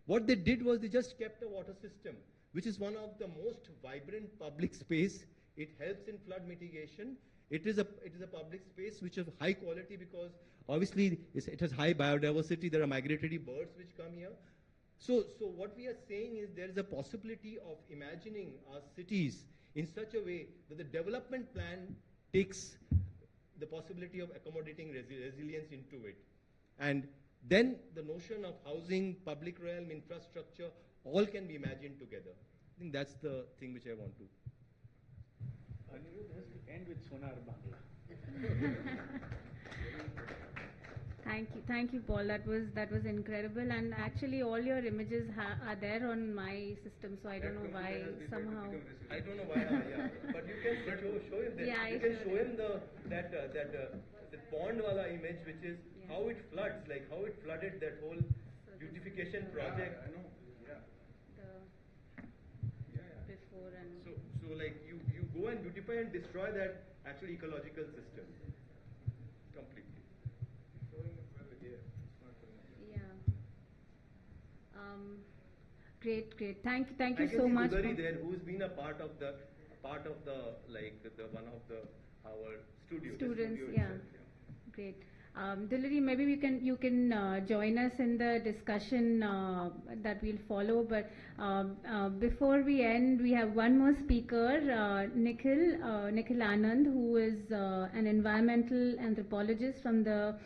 Speaker 8: What they did was they just kept a water system, which is one of the most vibrant public space. It helps in flood mitigation. It is a public space which is high quality because obviously it has high biodiversity. There are migratory birds which come here. So what we are saying is there is a possibility of imagining our cities in such a way that the development plan takes the possibility of accommodating resilience into it. And then the notion of housing, public realm, infrastructure, all can be imagined together. I think that's the thing which I want to.
Speaker 2: Anirudh has to end with Sonar Bangla.
Speaker 1: Thank you, Paul. That was incredible. And actually, all your images are there on my system, so I don't know why somehow.
Speaker 8: I don't know why. Yeah, but you can show him that.
Speaker 1: Yeah,
Speaker 8: you can show him that pond wala image, which is how it floods, like how it flooded that whole beautification project.
Speaker 3: I know. Yeah.
Speaker 1: Before and.
Speaker 8: So like you go and beautify and destroy that actual ecological system completely.
Speaker 1: Great. Thank you so much.
Speaker 8: Udari there, who's been a part of the like the one of the our students.
Speaker 1: Yeah. Great. Dulari, maybe you can join us in the discussion that we'll follow. But before we end, we have one more speaker, Nikhil Anand, who is an environmental anthropologist from the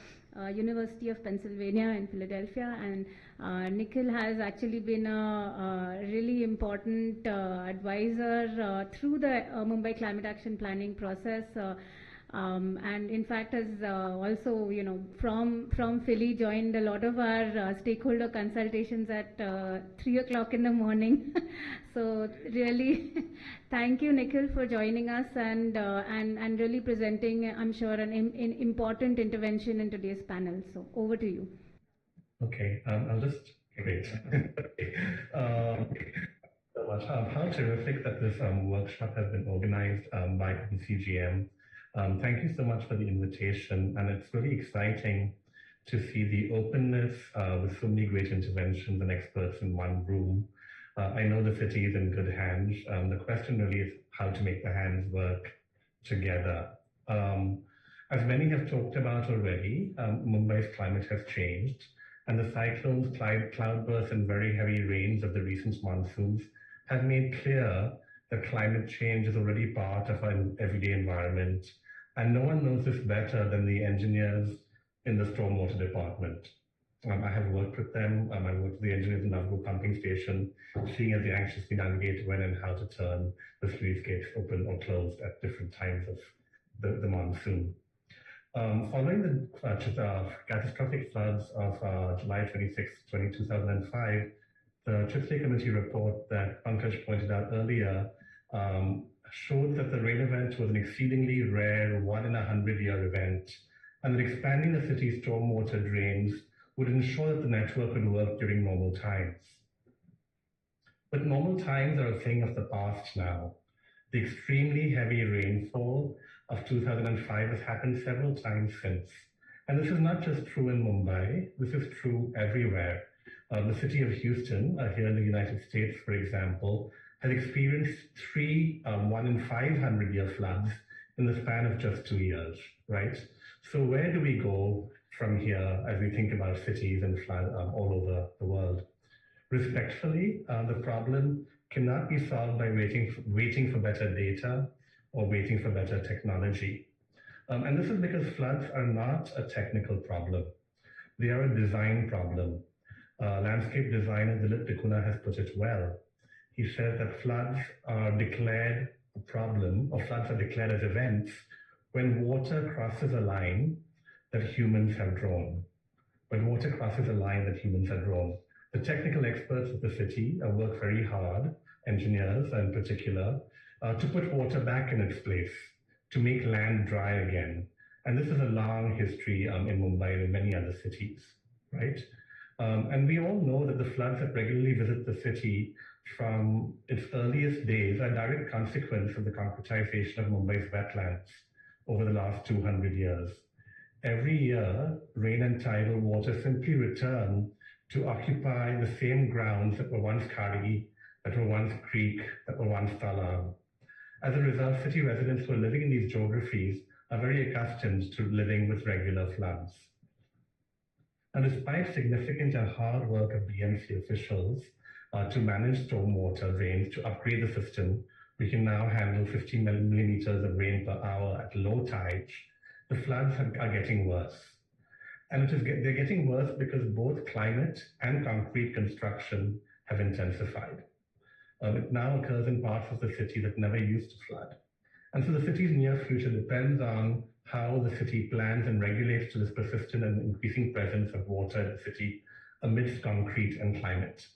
Speaker 1: University of Pennsylvania in Philadelphia, and Nikhil has actually been a really important advisor through the Mumbai climate action planning process. And in fact has also, from Philly joined a lot of our stakeholder consultations at 3 o'clock in the morning. So really, thank you, Nikhil, for joining us and really presenting, I'm sure, an important intervention in today's panel. So over to you.
Speaker 9: Okay, I'll just wait. So much. How terrific that this workshop has been organized by CGM. Thank you so much for the invitation, and it's really exciting to see the openness with so many great interventions and experts in one room. I know the city is in good hands. The question really is how to make the hands work together. As many have talked about already, Mumbai's climate has changed, and the cyclones, cloudbursts, and very heavy rains of the recent monsoons have made clear that climate change is already part of our everyday environment. And no one knows this better than the engineers in the stormwater department. I have worked with them. I worked with the engineers in the Navgo pumping station, seeing as they anxiously navigate when and how to turn the sluice gates open or closed at different times of the monsoon. Following the catastrophic floods of July 26, 2005, the Tripsley Committee report that Pankaj pointed out earlier showed that the rain event was an exceedingly rare 1 in a 100-year event, and that expanding the city's stormwater drains would ensure that the network would work during normal times. But normal times are a thing of the past now. The extremely heavy rainfall of 2005 has happened several times since. And this is not just true in Mumbai, this is true everywhere. The city of Houston, here in the United States, for example, has experienced 3 1 in 500-year floods in the span of just 2 years, right? So where do we go from here as we think about cities and flood all over the world? Respectfully, the problem cannot be solved by waiting for better data or waiting for better technology. And this is because floods are not a technical problem. They are a design problem. Landscape designer Dilip Tikuna has put it well. He says that floods are declared a problem, or floods are declared as events when water crosses a line that humans have drawn. When water crosses a line that humans have drawn. The technical experts of the city work very hard, engineers in particular, to put water back in its place, to make land dry again. And this is a long history in Mumbai and in many other cities, right? And we all know that the floods that regularly visit the city from its earliest days are a direct consequence of the concretization of Mumbai's wetlands over the last 200 years. Every year, rain and tidal water simply return to occupy the same grounds that were once Khari, that were once creek, that were once talab. As a result, city residents who are living in these geographies are very accustomed to living with regular floods. And despite significant and hard work of BMC officials to manage stormwater drains, to upgrade the system, we can now handle 50 millimeters of rain per hour at low tides, the floods are getting worse. And they're getting worse because both climate and concrete construction have intensified. It now occurs in parts of the city that never used to flood. And so the city's near future depends on how the city plans and regulates to this persistent and increasing presence of water in the city amidst concrete and climate.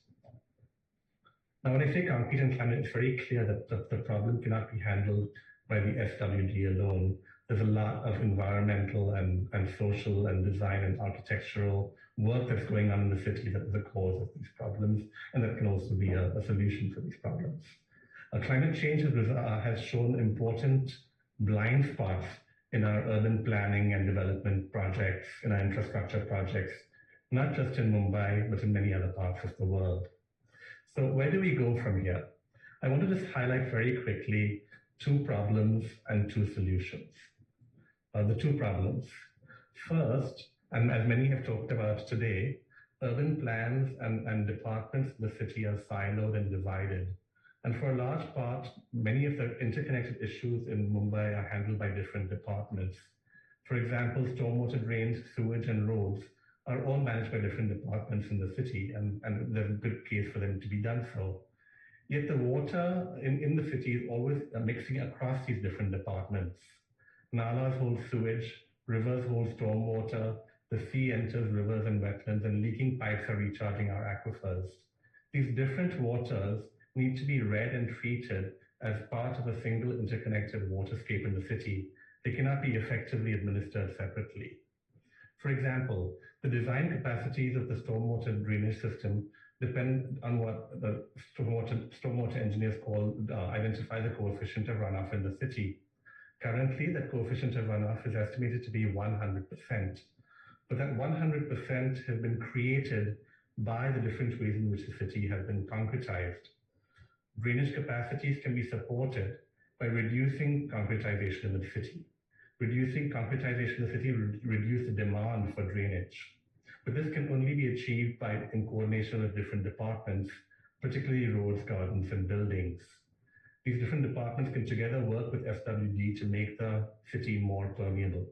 Speaker 9: Now, when I say concrete and climate, it's very clear that the problem cannot be handled by the SWD alone. There's a lot of environmental and social and design and architectural work that's going on in the city that is the cause of these problems, and that can also be a solution for these problems. Climate change has shown important blind spots in our urban planning and development projects, in our infrastructure projects, not just in Mumbai, but in many other parts of the world. So where do we go from here? I want to just highlight very quickly two problems and two solutions. The two problems. First, and as many have talked about today, urban plans and departments in the city are siloed and divided. And for a large part, many of the interconnected issues in Mumbai are handled by different departments. For example, stormwater drains, sewage, and roads are all managed by different departments in the city, and there's a good case for them to be done so. Yet the water in the city is always mixing across these different departments. Nalas hold sewage, rivers hold stormwater, the sea enters rivers and wetlands, and leaking pipes are recharging our aquifers. These different waters need to be read and treated as part of a single interconnected waterscape in the city. They cannot be effectively administered separately. For example, the design capacities of the stormwater drainage system depend on what the stormwater engineers identify the coefficient of runoff in the city. Currently, that coefficient of runoff is estimated to be 100%. But that 100% has been created by the different ways in which the city has been concretized. Drainage capacities can be supported by reducing concretization in the city. Reducing concretization in the city reduce the demand for drainage. But this can only be achieved in coordination with different departments, particularly roads, gardens, and buildings. These different departments can together work with SWD to make the city more permeable.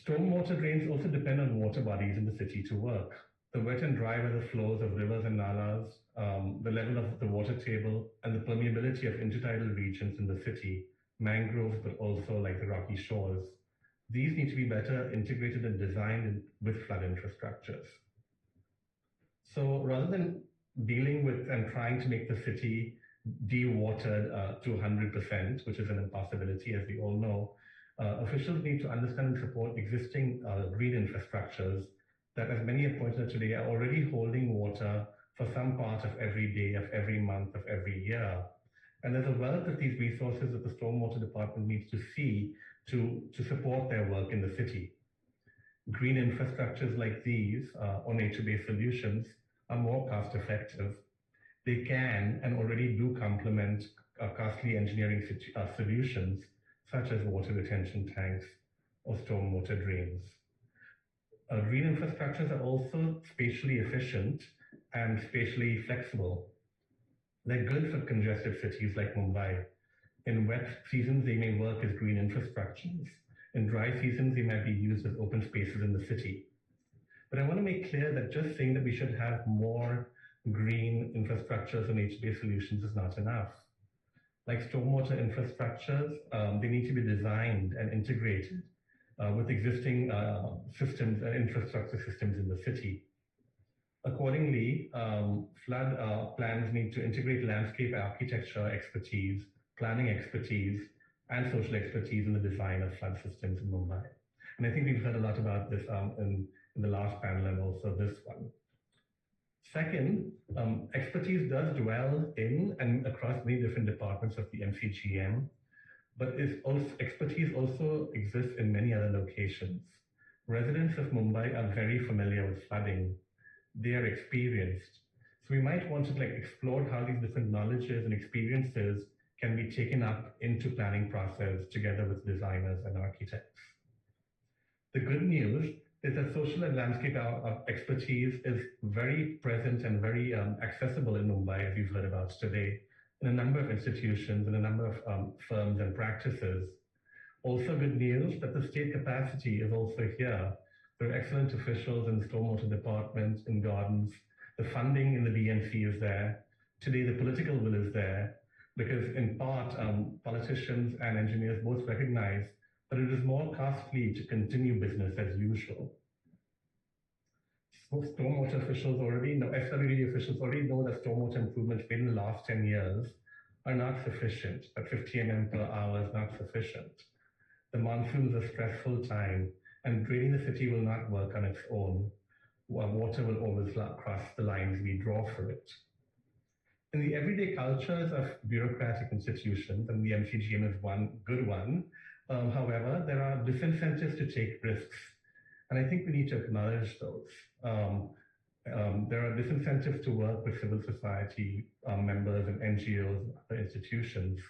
Speaker 9: Stormwater drains also depend on water bodies in the city to work. The wet and dry weather flows of rivers and nalas, the level of the water table, and the permeability of intertidal regions in the city, mangroves, but also like the rocky shores. These need to be better integrated and designed with flood infrastructures. So rather than dealing with and trying to make the city dewatered to 100%, which is an impossibility, as we all know, officials need to understand and support existing green infrastructures that, as many have pointed out today, are already holding water for some part of every day, of every month, of every year. And there's a wealth of these resources that the Stormwater Department needs to see to support their work in the city. Green infrastructures like these, or nature-based solutions, are more cost-effective. They can and already do complement costly engineering solutions, such as water retention tanks or stormwater drains. Green infrastructures are also spatially efficient and spatially flexible. They're good for congested cities like Mumbai. In wet seasons, they may work as green infrastructures. In dry seasons, they might be used as open spaces in the city. But I want to make clear that just saying that we should have more green infrastructures and nature-based solutions is not enough. Like stormwater infrastructures, they need to be designed and integrated with existing systems and infrastructure systems in the city. Accordingly, flood plans need to integrate landscape architecture expertise, planning expertise, and social expertise in the design of flood systems in Mumbai. And I think we've heard a lot about this in the last panel and also this one. Second, expertise does dwell in and across many different departments of the MCGM, but expertise also exists in many other locations. Residents of Mumbai are very familiar with flooding. They are experienced. So we might want to explore how these different knowledges and experiences can be taken up into planning process together with designers and architects. The good news is that social and landscape expertise is very present and very accessible in Mumbai, as you've heard about today. in a number of institutions, in a number of firms and practices. Also good news that the state capacity is also here. There are excellent officials in the stormwater department, in gardens. The funding in the BMC is there. Today, the political will is there because in part, politicians and engineers both recognize that it is more costly to continue business as usual. So stormwater officials already know, SWD officials already know that stormwater improvements made in the last 10 years are not sufficient. That 50 mm per hour is not sufficient. The monsoon is a stressful time, and draining the city will not work on its own. Water will always cross the lines we draw for it. In the everyday cultures of bureaucratic institutions, and the MCGM is one good one, however, there are disincentives to take risks. And I think we need to acknowledge those. There are disincentives to work with civil society members and NGOs and other institutions.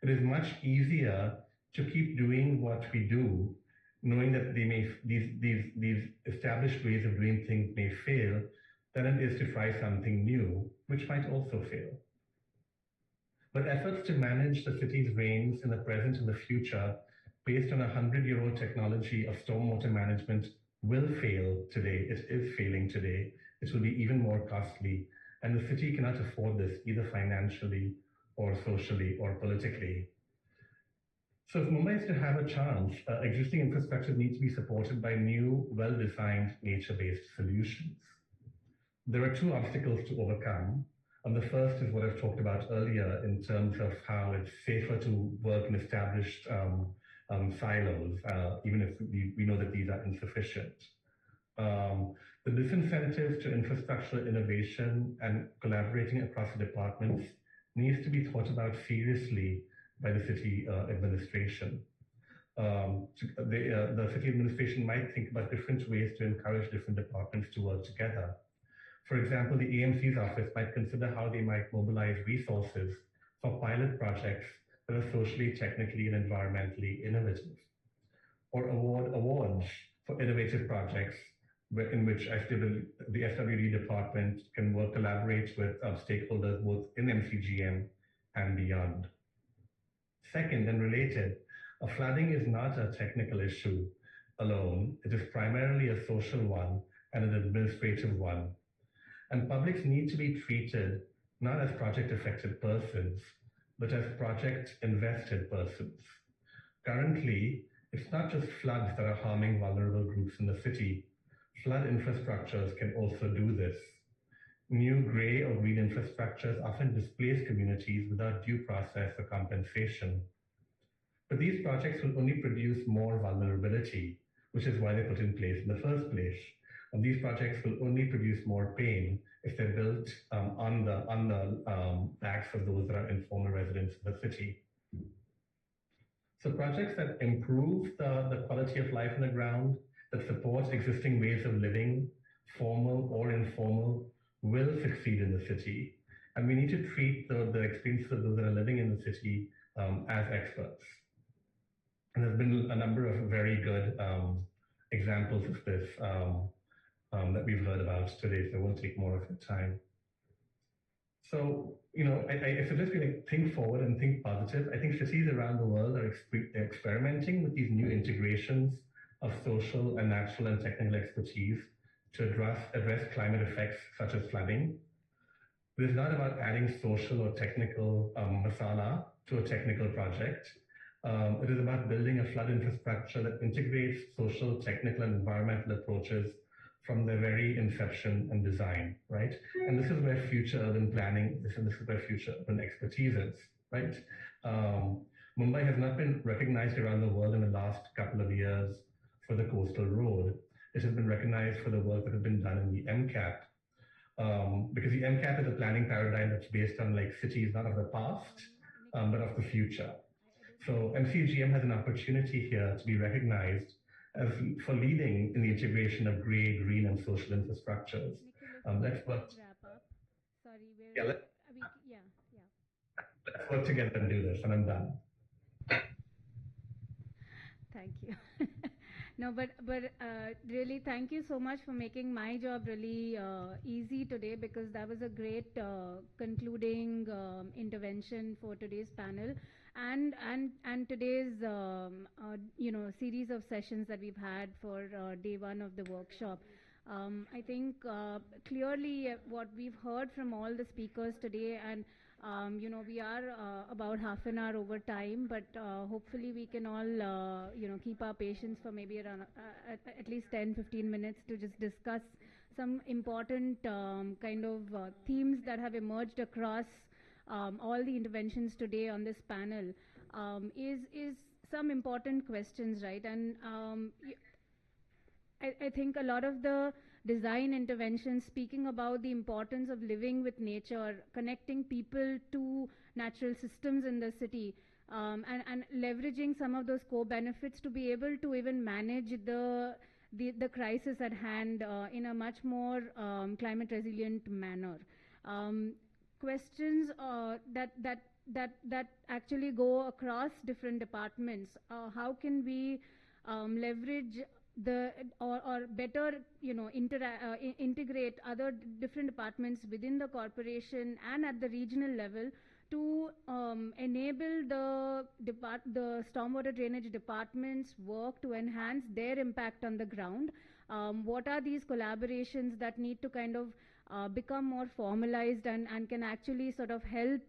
Speaker 9: It is much easier to keep doing what we do, knowing that these established ways of doing things may fail, than it is to try something new, which might also fail. But efforts to manage the city's rains in the present and the future based on a 100-year-old technology of stormwater management will fail today. It is failing today. It will be even more costly, and the city cannot afford this either financially or socially or politically. So if Mumbai is to have a chance, existing infrastructure needs to be supported by new, well-designed, nature-based solutions. There are two obstacles to overcome. The first is what I've talked about earlier in terms of how it's safer to work in established silos, even if we know that these are insufficient. The disincentives to infrastructural innovation and collaborating across the departments needs to be thought about seriously by the city administration. The city administration might think about different ways to encourage different departments to work together. For example, the AMC's office might consider how they might mobilize resources for pilot projects that are socially, technically, and environmentally innovative, or award awards for innovative projects in which the SWD department can collaborate with stakeholders both in MCGM and beyond. Second, and related, flooding is not a technical issue alone. It is primarily a social one and an administrative one. And publics need to be treated not as project-affected persons, but as project-invested persons. Currently, it's not just floods that are harming vulnerable groups in the city. Flood infrastructures can also do this. New gray or green infrastructures often displace communities without due process or compensation. But these projects will only produce more vulnerability, which is why they're put in place in the first place. And these projects will only produce more pain if they're built on the backs of those that are informal residents of the city. So projects that improve the quality of life on the ground, that support existing ways of living, formal or informal, will succeed in the city. And we need to treat the experiences of those that are living in the city as experts. And there's been a number of very good examples of this that we've heard about today, so I won't take more of your time. So, I suggest we think forward and think positive. I think cities around the world are experimenting with these new integrations of social and natural and technical expertise to address climate effects such as flooding. It is not about adding social or technical masala to a technical project. It is about building a flood infrastructure that integrates social, technical, and environmental approaches from their very inception and design, right? And this is where future urban planning, this is where future urban expertise is, right? Mumbai has not been recognized around the world in the last couple of years for the coastal road. It has been recognized for the work that has been done in the MCAP, because the MCAP is a planning paradigm that's based on cities not of the past, but of the future. So MCGM has an opportunity here to be recognized for leading in the integration of gray, green, and social infrastructures. Let's work.
Speaker 1: Wrap up. Sorry,
Speaker 9: let's
Speaker 1: yeah.
Speaker 9: work together and do this, and I'm done.
Speaker 1: Thank you. No, but really, thank you so much for making my job really easy today, because that was a great concluding intervention for today's panel, and today's series of sessions that we've had for day one of the workshop. I think clearly what we've heard from all the speakers today, and we are about half an hour over time, but hopefully we can all, keep our patience for maybe around at least 10-15 minutes to just discuss some important kind of themes that have emerged across all the interventions today on this panel. Is some important questions, right? And I think a lot of the design interventions speaking about the importance of living with nature, connecting people to natural systems in the city, and leveraging some of those co-benefits to be able to even manage the crisis at hand in a much more climate resilient manner. Questions that actually go across different departments. How can we leverage or better integrate other different departments within the corporation and at the regional level to enable the stormwater drainage department's work to enhance their impact on the ground? What are these collaborations that need to kind of become more formalized and can actually sort of help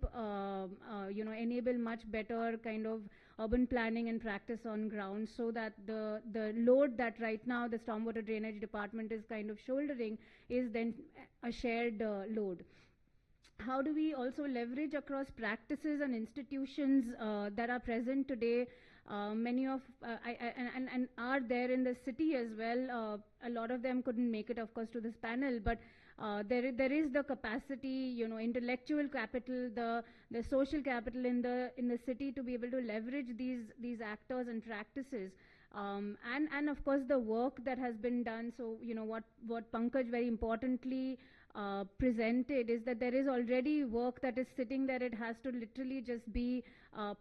Speaker 1: enable much better kind of urban planning and practice on ground, so that the load that right now the stormwater drainage department is kind of shouldering is then a shared load? How do we also leverage across practices and institutions that are present today, many of and are there in the city as well? A lot of them couldn't make it, of course, to this panel, but there is the capacity, intellectual capital, the social capital in the city to be able to leverage these actors and practices, and of course the work that has been done. So what Pankaj very importantly presented is that there is already work that is sitting there. It has to literally just be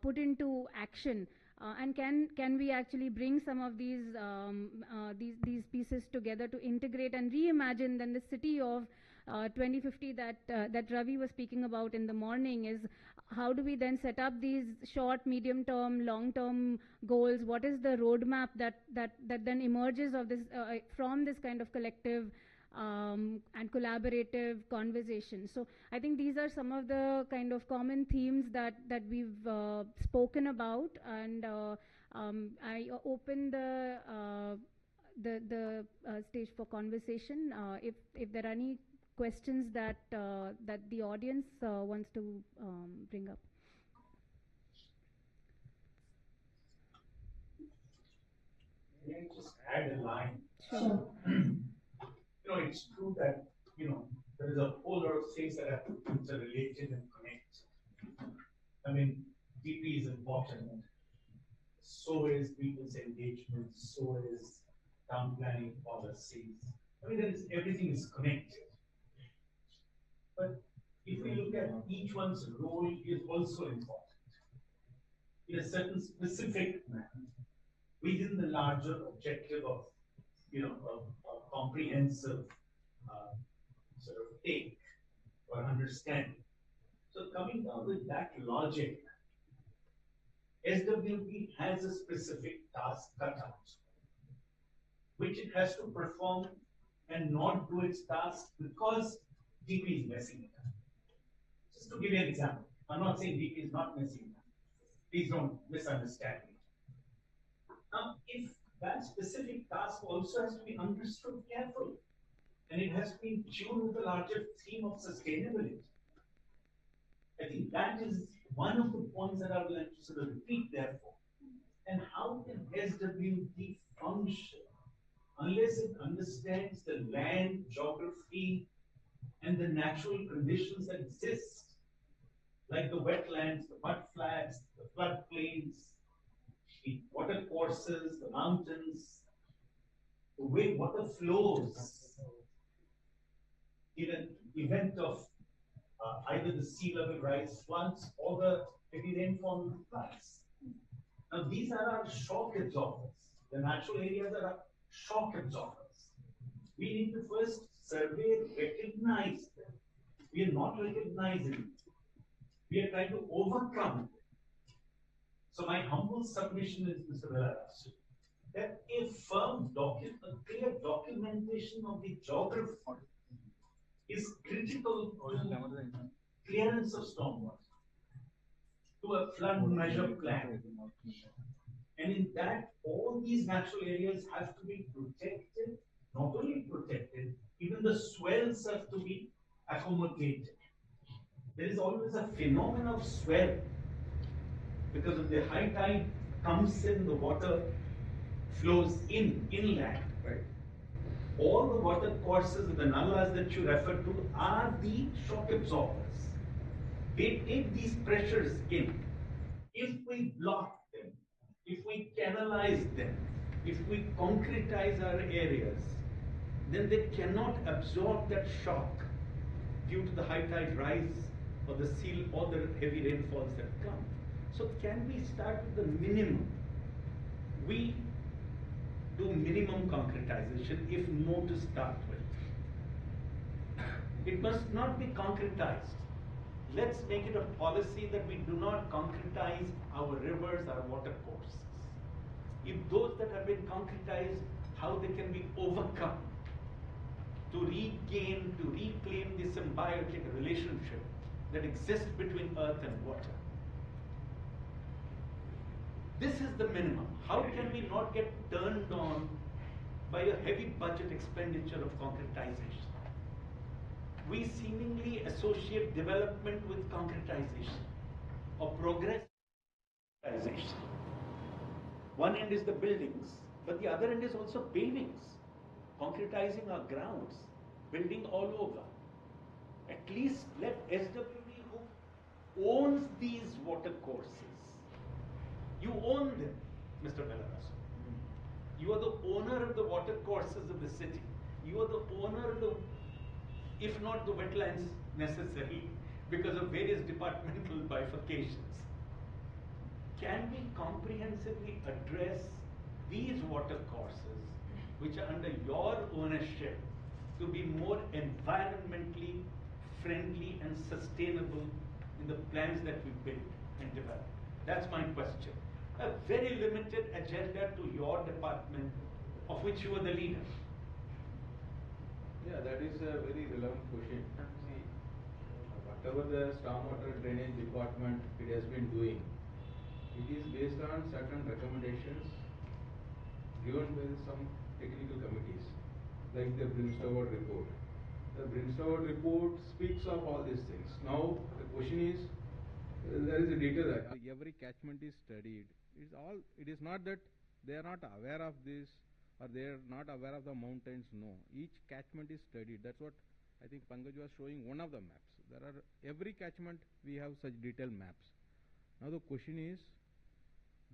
Speaker 1: put into action. And can we actually bring some of these pieces together to integrate and reimagine then the city of 2050 that Ravi was speaking about in the morning? Is how do we then set up these short, medium term, long term goals? What is the roadmap that then emerges of this from this kind of collective and collaborative conversation? So I think these are some of the kind of common themes that we've spoken about, and I open the stage for conversation. If there are any questions that the audience wants to bring up.
Speaker 10: May I just add a line?
Speaker 1: Sure.
Speaker 10: It's true that, there is a whole lot of things that are interrelated and connected. I mean, DP is important. So is people's engagement. So is town planning policies. I mean, everything is connected. But if we look at each one's role is also important. In a certain specific manner, within the larger objective of, a comprehensive sort of take or understanding. So coming down with that logic, SWP has a specific task cut out, which it has to perform and not do its task because DP is messing it up. Just to give you an example, I'm not saying DP is not messing it up. Please don't misunderstand me. Now, if that specific task also has to be understood carefully, and it has to be in tune with the larger theme of sustainability. I think that is one of the points that I would like to sort of repeat, therefore. And how can SWP function unless it understands the land, geography, and the natural conditions that exist, like the wetlands, the mudflats, the floodplains, the water courses, the mountains, the way water flows in an event of either the sea level rise floods or the heavy rainfall floods. Now these are our shock absorbers. The natural areas are shock absorbers. We need to first survey, recognize them. We are not recognizing them. We are trying to overcome it. So my humble submission is, Mr. Velas, that a clear documentation of the geography is critical to clearance of stormwater, to a flood measure plan. And in that, all these natural areas have to be protected, not only protected, even the swells have to be accommodated. There is always a phenomenon of swell because of the high tide comes in, the water flows inland.
Speaker 3: Right.
Speaker 10: All the water courses, the nallas that you refer to, are the shock absorbers. They take these pressures in. If we block them, if we canalize them, if we concretize our areas, then they cannot absorb that shock due to the high tide rise or the sea or the heavy rainfalls that come. So can we start with the minimum? We do minimum concretization if no to start with. It must not be concretized. Let's make it a policy that we do not concretize our rivers, our water courses. If those that have been concretized, how they can be overcome to regain, to reclaim the symbiotic relationship that exists between earth and water. This is the minimum. How can we not get turned on by a heavy budget expenditure of concretization? We seemingly associate development with concretization or progressization. One end is the buildings, but the other end is also pavings, concretizing our grounds, building all over. At least let SWB, who owns these water courses, you own them, Mr. Velas. You are the owner of the water courses of the city. You are the owner of the, if not the wetlands necessarily, because of various departmental bifurcations. Can we comprehensively address these water courses, which are under your ownership, to be more environmentally friendly and sustainable in the plans that we build and develop? That's my question. A very limited agenda to your department, of which you are the leader.
Speaker 3: Yeah, that is a very relevant question. See, whatever the stormwater drainage department it has been doing, it is based on certain recommendations given by some technical committees, like the Brimstone report. The Brimstone report speaks of all these things. Now the question is, there is a detail that every catchment is studied. It is not that they are not aware of this or they are not aware of the mountains. No, each catchment is studied. That's what I think Pankaj was showing one of the maps. There are every catchment we have such detailed maps. Now the question is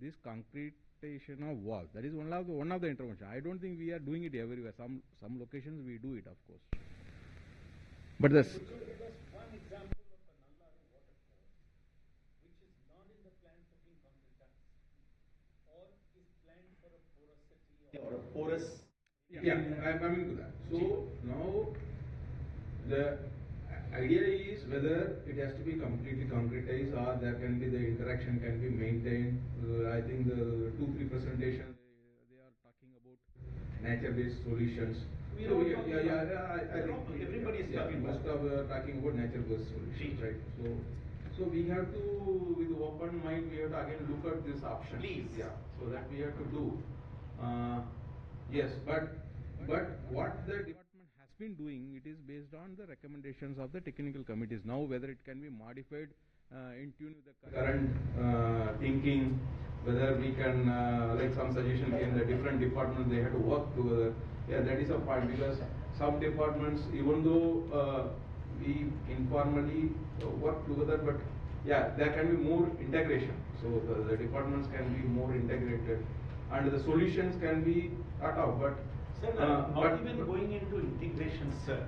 Speaker 3: this concretation of walls. That is one of the interventions. I don't think we are doing it everywhere. Some locations we do it, of course. But this.
Speaker 10: One example of a Nallari water course, which is not in the plan for being concretized, or is planned for a porosity or a porous.
Speaker 3: Yeah, I'm coming to that. So now the idea is whether it has to be completely concretized or there can be the interaction can be maintained. I think the 2-3 presentations they are talking about nature-based solutions. I think
Speaker 10: everybody is talking
Speaker 3: most of talking about nature-based solutions, right? So we have to, with open mind, we have to again look at this option.
Speaker 10: Please.
Speaker 3: Yeah. So that we have to do. Yes, but what the department has been doing, it is based on the recommendations of the technical committees. Now whether it can be modified in tune with the current thinking, whether we can, like some suggestion in the different departments, they have to work together. Yeah, that is a point, because some departments, even though we informally work together, but yeah, there can be more integration. So the departments can be more integrated and the solutions can be thought of. But
Speaker 10: sir, not even going into integration, sir.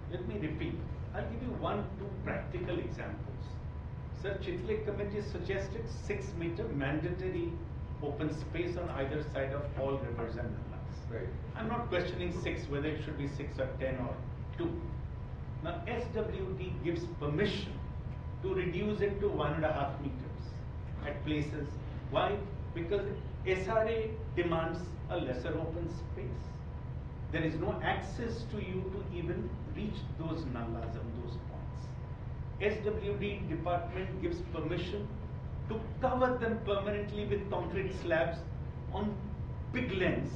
Speaker 10: Let me repeat. I'll give you 1-2 practical examples. Sir, Chitle committee suggested 6-meter mandatory
Speaker 2: open space on either side of all rivers and nallas.
Speaker 3: Right.
Speaker 2: I'm not questioning 6, whether it should be 6 or 10 or 2. Now SWD gives permission to reduce it to 1.5 meters at places. Why? Because SRA demands a lesser open space. There is no access to you to even reach those nallas and those ponds. SWD department gives permission to cover them permanently with concrete slabs on big lengths,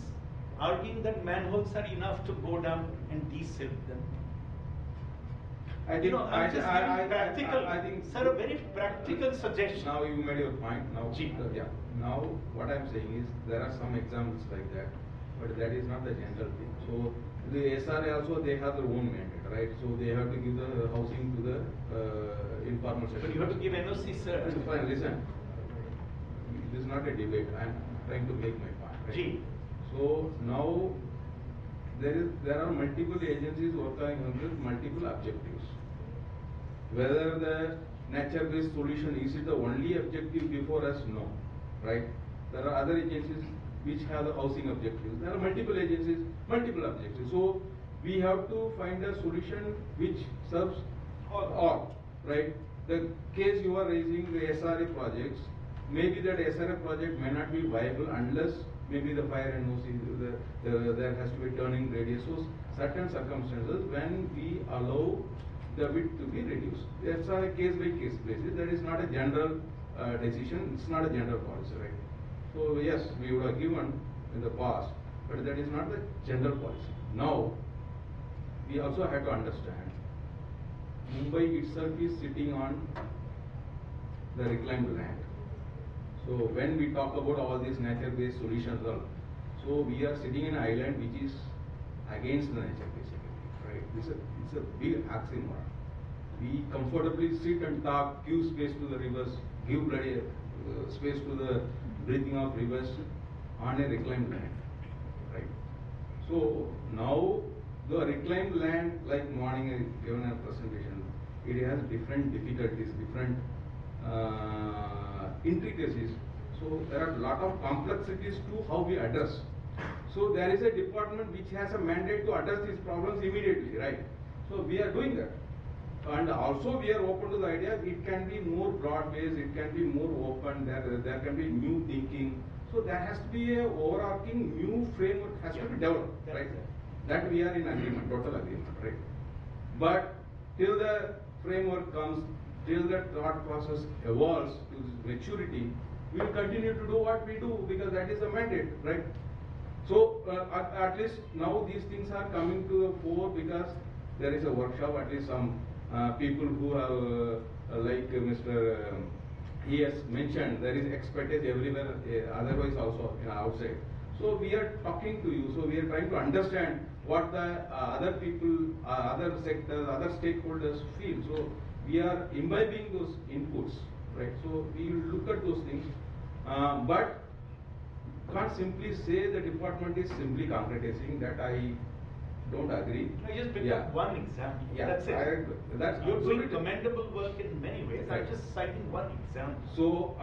Speaker 2: arguing that manholes are enough to go down and de-silt them.
Speaker 3: I think,
Speaker 2: You know, I'm just giving practical,
Speaker 3: I think,
Speaker 2: sir, a very practical suggestion.
Speaker 3: Now you made your point. Now,
Speaker 2: Gee.
Speaker 3: yeah. Now what I'm saying is there are some examples like that, but that is not the general thing. So the SRA also, they have their own mandate, right? So they have to give the housing to the informal sector.
Speaker 2: But you have to give NOC, sir.
Speaker 3: Fine, listen. This is not a debate. I'm trying to make my point. Right?
Speaker 2: Gee.
Speaker 3: So now there are multiple agencies working on with multiple objectives. Whether the nature-based solution is it the only objective before us? No, right? There are other agencies which have the housing objectives. There are multiple agencies, multiple objectives. So we have to find a solution which serves all, right? The case you are raising, the SRA projects, maybe that SRA project may not be viable unless maybe the fire and OC, there has to be turning radius. So certain circumstances when we allow the width to be reduced. That's on a case by case basis. That is not a general decision. It's not a general policy, right? So yes, we would have given in the past, but that is not the general policy. Now, we also have to understand, Mumbai itself is sitting on the reclaimed land. So when we talk about all these nature-based solutions, so we are sitting in an island which is against the nature basically, right? It's a big oxymoron. We comfortably sit and talk, give space to the rivers, give bloody space to the breathing of rivers on a reclaimed land, right? So now the reclaimed land, like morning I given a presentation, it has different difficulties, different intricacies. So there are a lot of complexities to how we address. So there is a department which has a mandate to address these problems immediately, right? So we are doing that. And also we are open to the idea it can be more broad-based, it can be more open, there can be new thinking. So there has to be a overarching new framework has to be developed, right? That we are in agreement, total agreement, right? But till the framework comes, till that thought process evolves to maturity, we will continue to do what we do because that is the mandate, right? So at least now these things are coming to the fore because there is a workshop, at least some people who have, like Mr. He has mentioned, there is expertise everywhere, otherwise also outside. So we are talking to you, so we are trying to understand what the other people, other sectors, other stakeholders feel. So we are imbibing those inputs, right? So we will look at those things, but can't simply say the department is simply concretizing. That I don't agree.
Speaker 2: I just pick up one example.
Speaker 3: Yeah,
Speaker 2: that's it.
Speaker 3: That's
Speaker 2: You're doing
Speaker 3: absolutely
Speaker 2: commendable work in many ways.
Speaker 3: Right.
Speaker 2: I'm just citing one example.
Speaker 3: So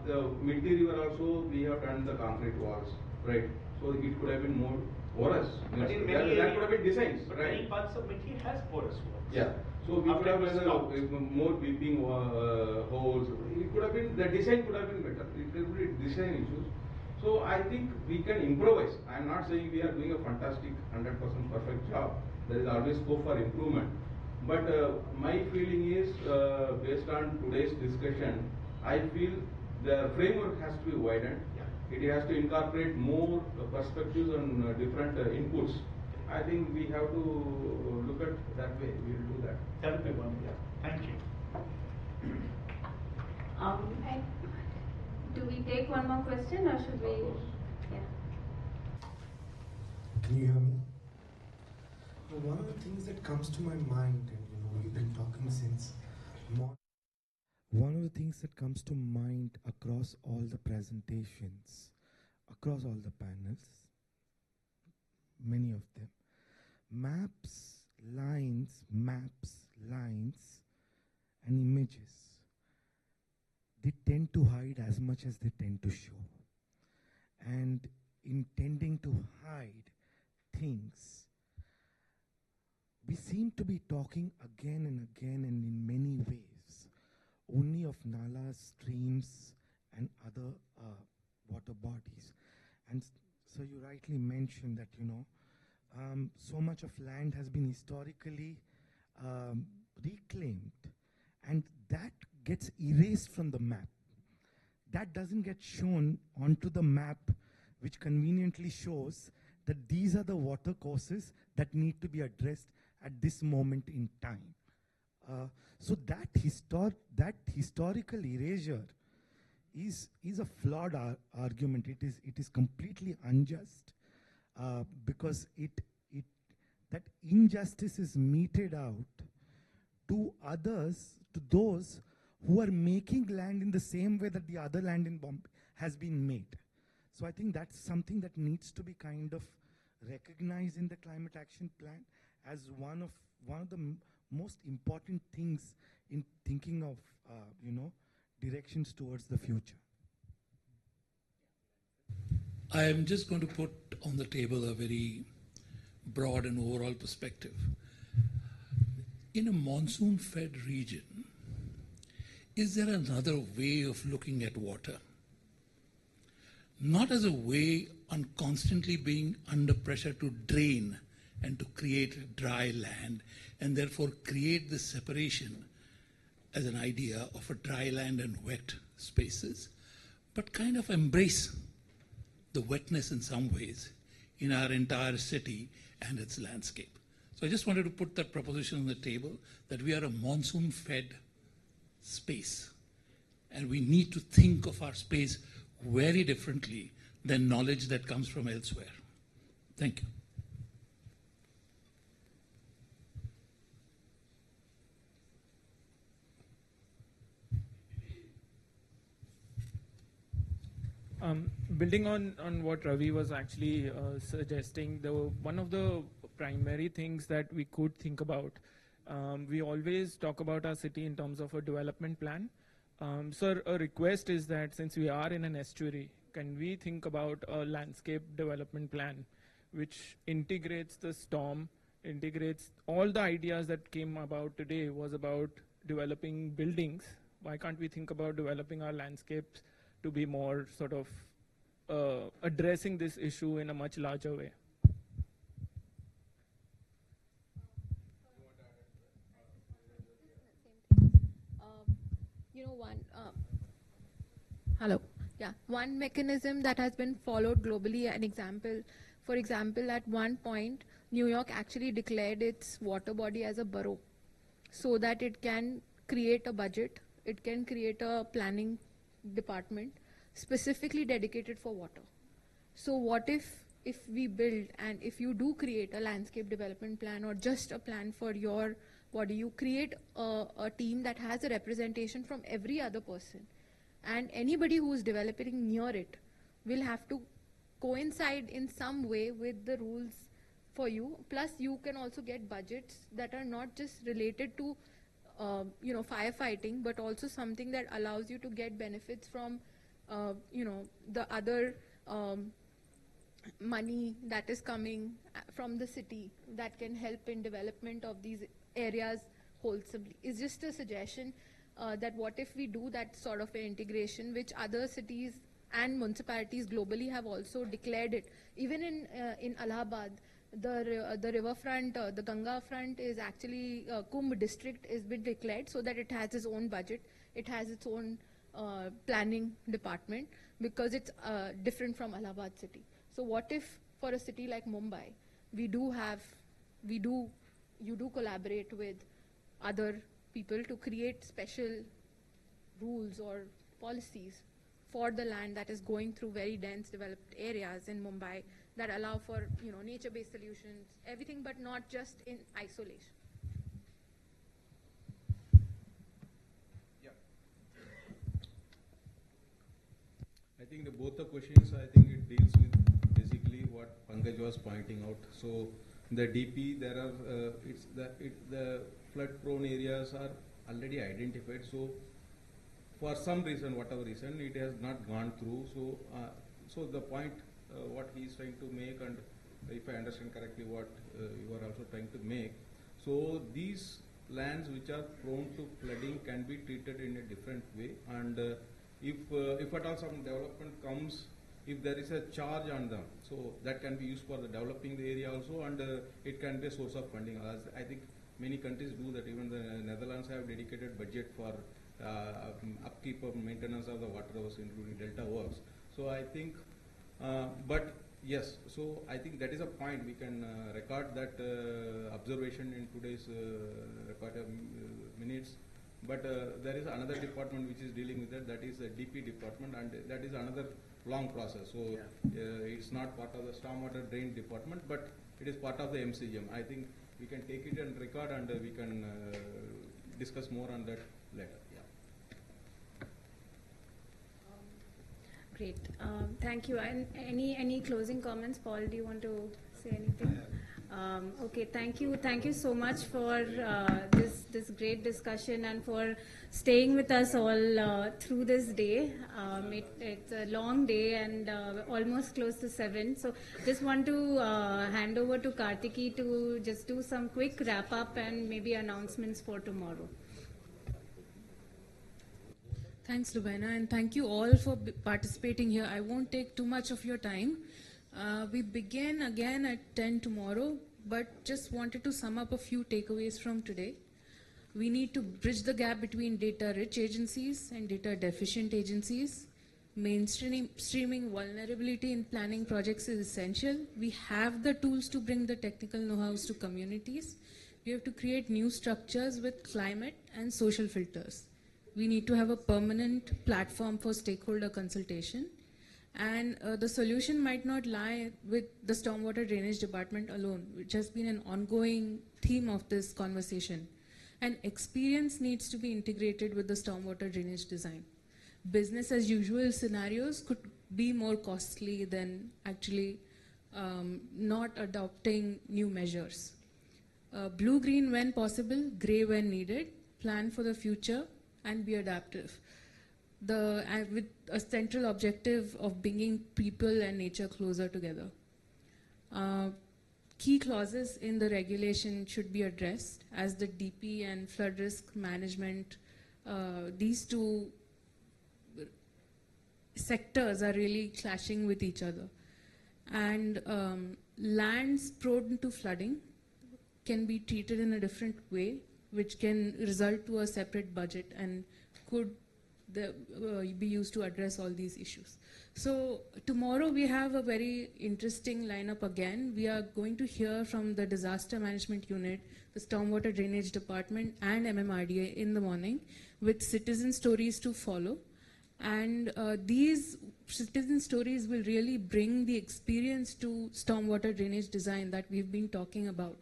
Speaker 3: the Miti River also we have done the concrete walls, right? So it could have been more porous.
Speaker 2: But in
Speaker 3: that,
Speaker 2: many
Speaker 3: that could have been designs,
Speaker 2: but
Speaker 3: right?
Speaker 2: many parts of Miti has porous walls.
Speaker 3: Yeah. So we could
Speaker 2: After
Speaker 3: have
Speaker 2: it was stopped.
Speaker 3: more weeping holes. It could have been, the design could have been better. It could be design issues. So I think we can improvise. I am not saying we are doing a fantastic 100% perfect job. There is always scope for improvement. But my feeling is, based on today's discussion, I feel the framework has to be widened. Yeah. It has to incorporate more perspectives and different inputs. I think we have to look at that way. We will do that.
Speaker 2: That will be one. Yeah. Thank you.
Speaker 1: And do we take one more question or should we? Yeah.
Speaker 11: Can you hear me? Well, one of the things that comes to my mind, and we've been talking since morning. One of the things that comes to mind across all the presentations, across all the panels, many of them, maps, lines, and images. They tend to hide as much as they tend to show. and intending to hide things. We seem to be talking again and again and in many ways only of nalas, streams, and other water bodies. And so you rightly mentioned that, so much of land has been historically reclaimed, and that gets erased from the map. That doesn't get shown onto the map, which conveniently shows that these are the water courses that need to be addressed at this moment in time. So that historical erasure is a flawed argument. It is completely unjust, because that injustice is meted out to others, to those who are making land in the same way that the other land in Bombay has been made. So I think that's something that needs to be kind of recognized in the climate action plan as one of the most important things in thinking of directions towards the future.
Speaker 12: I am just going to put on the table a very broad and overall perspective. In a monsoon-fed region, is there another way of looking at water? Not as a way on constantly being under pressure to drain and to create dry land, and therefore create this separation as an idea of a dry land and wet spaces, but kind of embrace the wetness in some ways in our entire city and its landscape. So I just wanted to put that proposition on the table, that we are a monsoon-fed space, and we need to think of our space very differently than knowledge that comes from elsewhere. Thank you.
Speaker 13: Building on what Ravi was actually suggesting, one of the primary things that we could think about, we always talk about our city in terms of a development plan. So a request is that since we are in an estuary, can we think about a landscape development plan which integrates the storm, integrates all the ideas that came about today was about developing buildings. Why can't we think about developing our landscapes to be more sort of addressing this issue in a much larger way?
Speaker 5: One mechanism that has been followed globally, for example, at one point, New York actually declared its water body as a borough so that it can create a budget, it can create a planning department specifically dedicated for water. So what if we build, and if you do create a landscape development plan or just a plan for your body, you create a team that has a representation from every other person, and anybody who is developing near it will have to coincide in some way with the rules for you. Plus you can also get budgets that are not just related to firefighting, but also something that allows you to get benefits from the other money that is coming from the city that can help in development of these areas wholesomely. It's just a suggestion that what if we do that sort of an integration, which other cities and municipalities globally have also declared it. Even in Allahabad, the riverfront, the Ganga front is actually Kumbh district has been declared so that it has its own budget, it has its own planning department, because it's different from Allahabad city. So what if for a city like Mumbai, you do collaborate with other people to create special rules or policies for the land that is going through very dense developed areas in Mumbai that allow for nature-based solutions, everything, but not just in isolation.
Speaker 3: Yeah. I think both the questions, I think it deals with basically what Pankaj was pointing out. So the DP, there are the flood-prone areas are already identified. So for some reason, whatever reason, it has not gone through. So So the point what he is trying to make, and if I understand correctly what you are also trying to make, so these lands which are prone to flooding can be treated in a different way, and if at all some development comes, if there is a charge on them, so that can be used for the developing the area also, and it can be a source of funding. As I think many countries do that. Even the Netherlands have dedicated budget for upkeep of maintenance of the water works, including delta works. So I think, but yes, so I think that is a point. We can record that observation in today's minutes. But there is another department which is dealing with that. That is the DP department, and that is another long process. So it's not part of the stormwater drain department, but it is part of the MCGM. I think we can take it and record, and we can discuss more on that later.
Speaker 1: Great. Thank you. And any closing comments, Paul? Do you want to say anything? Okay. Thank you. Thank you so much for this great discussion and for staying with us all through this day. It's a long day and almost close to 7. So just want to hand over to Kartiki to just do some quick wrap up and maybe announcements for tomorrow.
Speaker 14: Thanks, Lubaina, and thank you all for participating here. I won't take too much of your time. We begin again at 10 tomorrow, but just wanted to sum up a few takeaways from today. We need to bridge the gap between data-rich agencies and data-deficient agencies. Mainstreaming vulnerability in planning projects is essential. We have the tools to bring the technical know-hows to communities. We have to create new structures with climate and social filters. We need to have a permanent platform for stakeholder consultation. And the solution might not lie with the stormwater drainage department alone, which has been an ongoing theme of this conversation. And experience needs to be integrated with the stormwater drainage design. Business as usual scenarios could be more costly than actually not adopting new measures. Blue-green when possible, gray when needed, plan for the future, and be adaptive. With a central objective of bringing people and nature closer together. Key clauses in the regulation should be addressed as the DP and flood risk management, these two sectors are really clashing with each other. And lands prone to flooding can be treated in a different way, which can result to a separate budget and could be used to address all these issues. So tomorrow we have a very interesting lineup again. We are going to hear from the Disaster Management Unit, the Stormwater Drainage Department and MMRDA in the morning with citizen stories to follow. And these citizen stories will really bring the experience to stormwater drainage design that we've been talking about.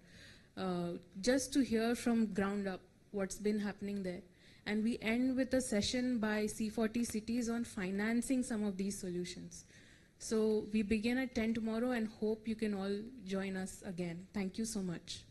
Speaker 14: Just to hear from ground up what's been happening there. And we end with a session by C40 cities on financing some of these solutions. So we begin at 10 tomorrow and hope you can all join us again. Thank you so much.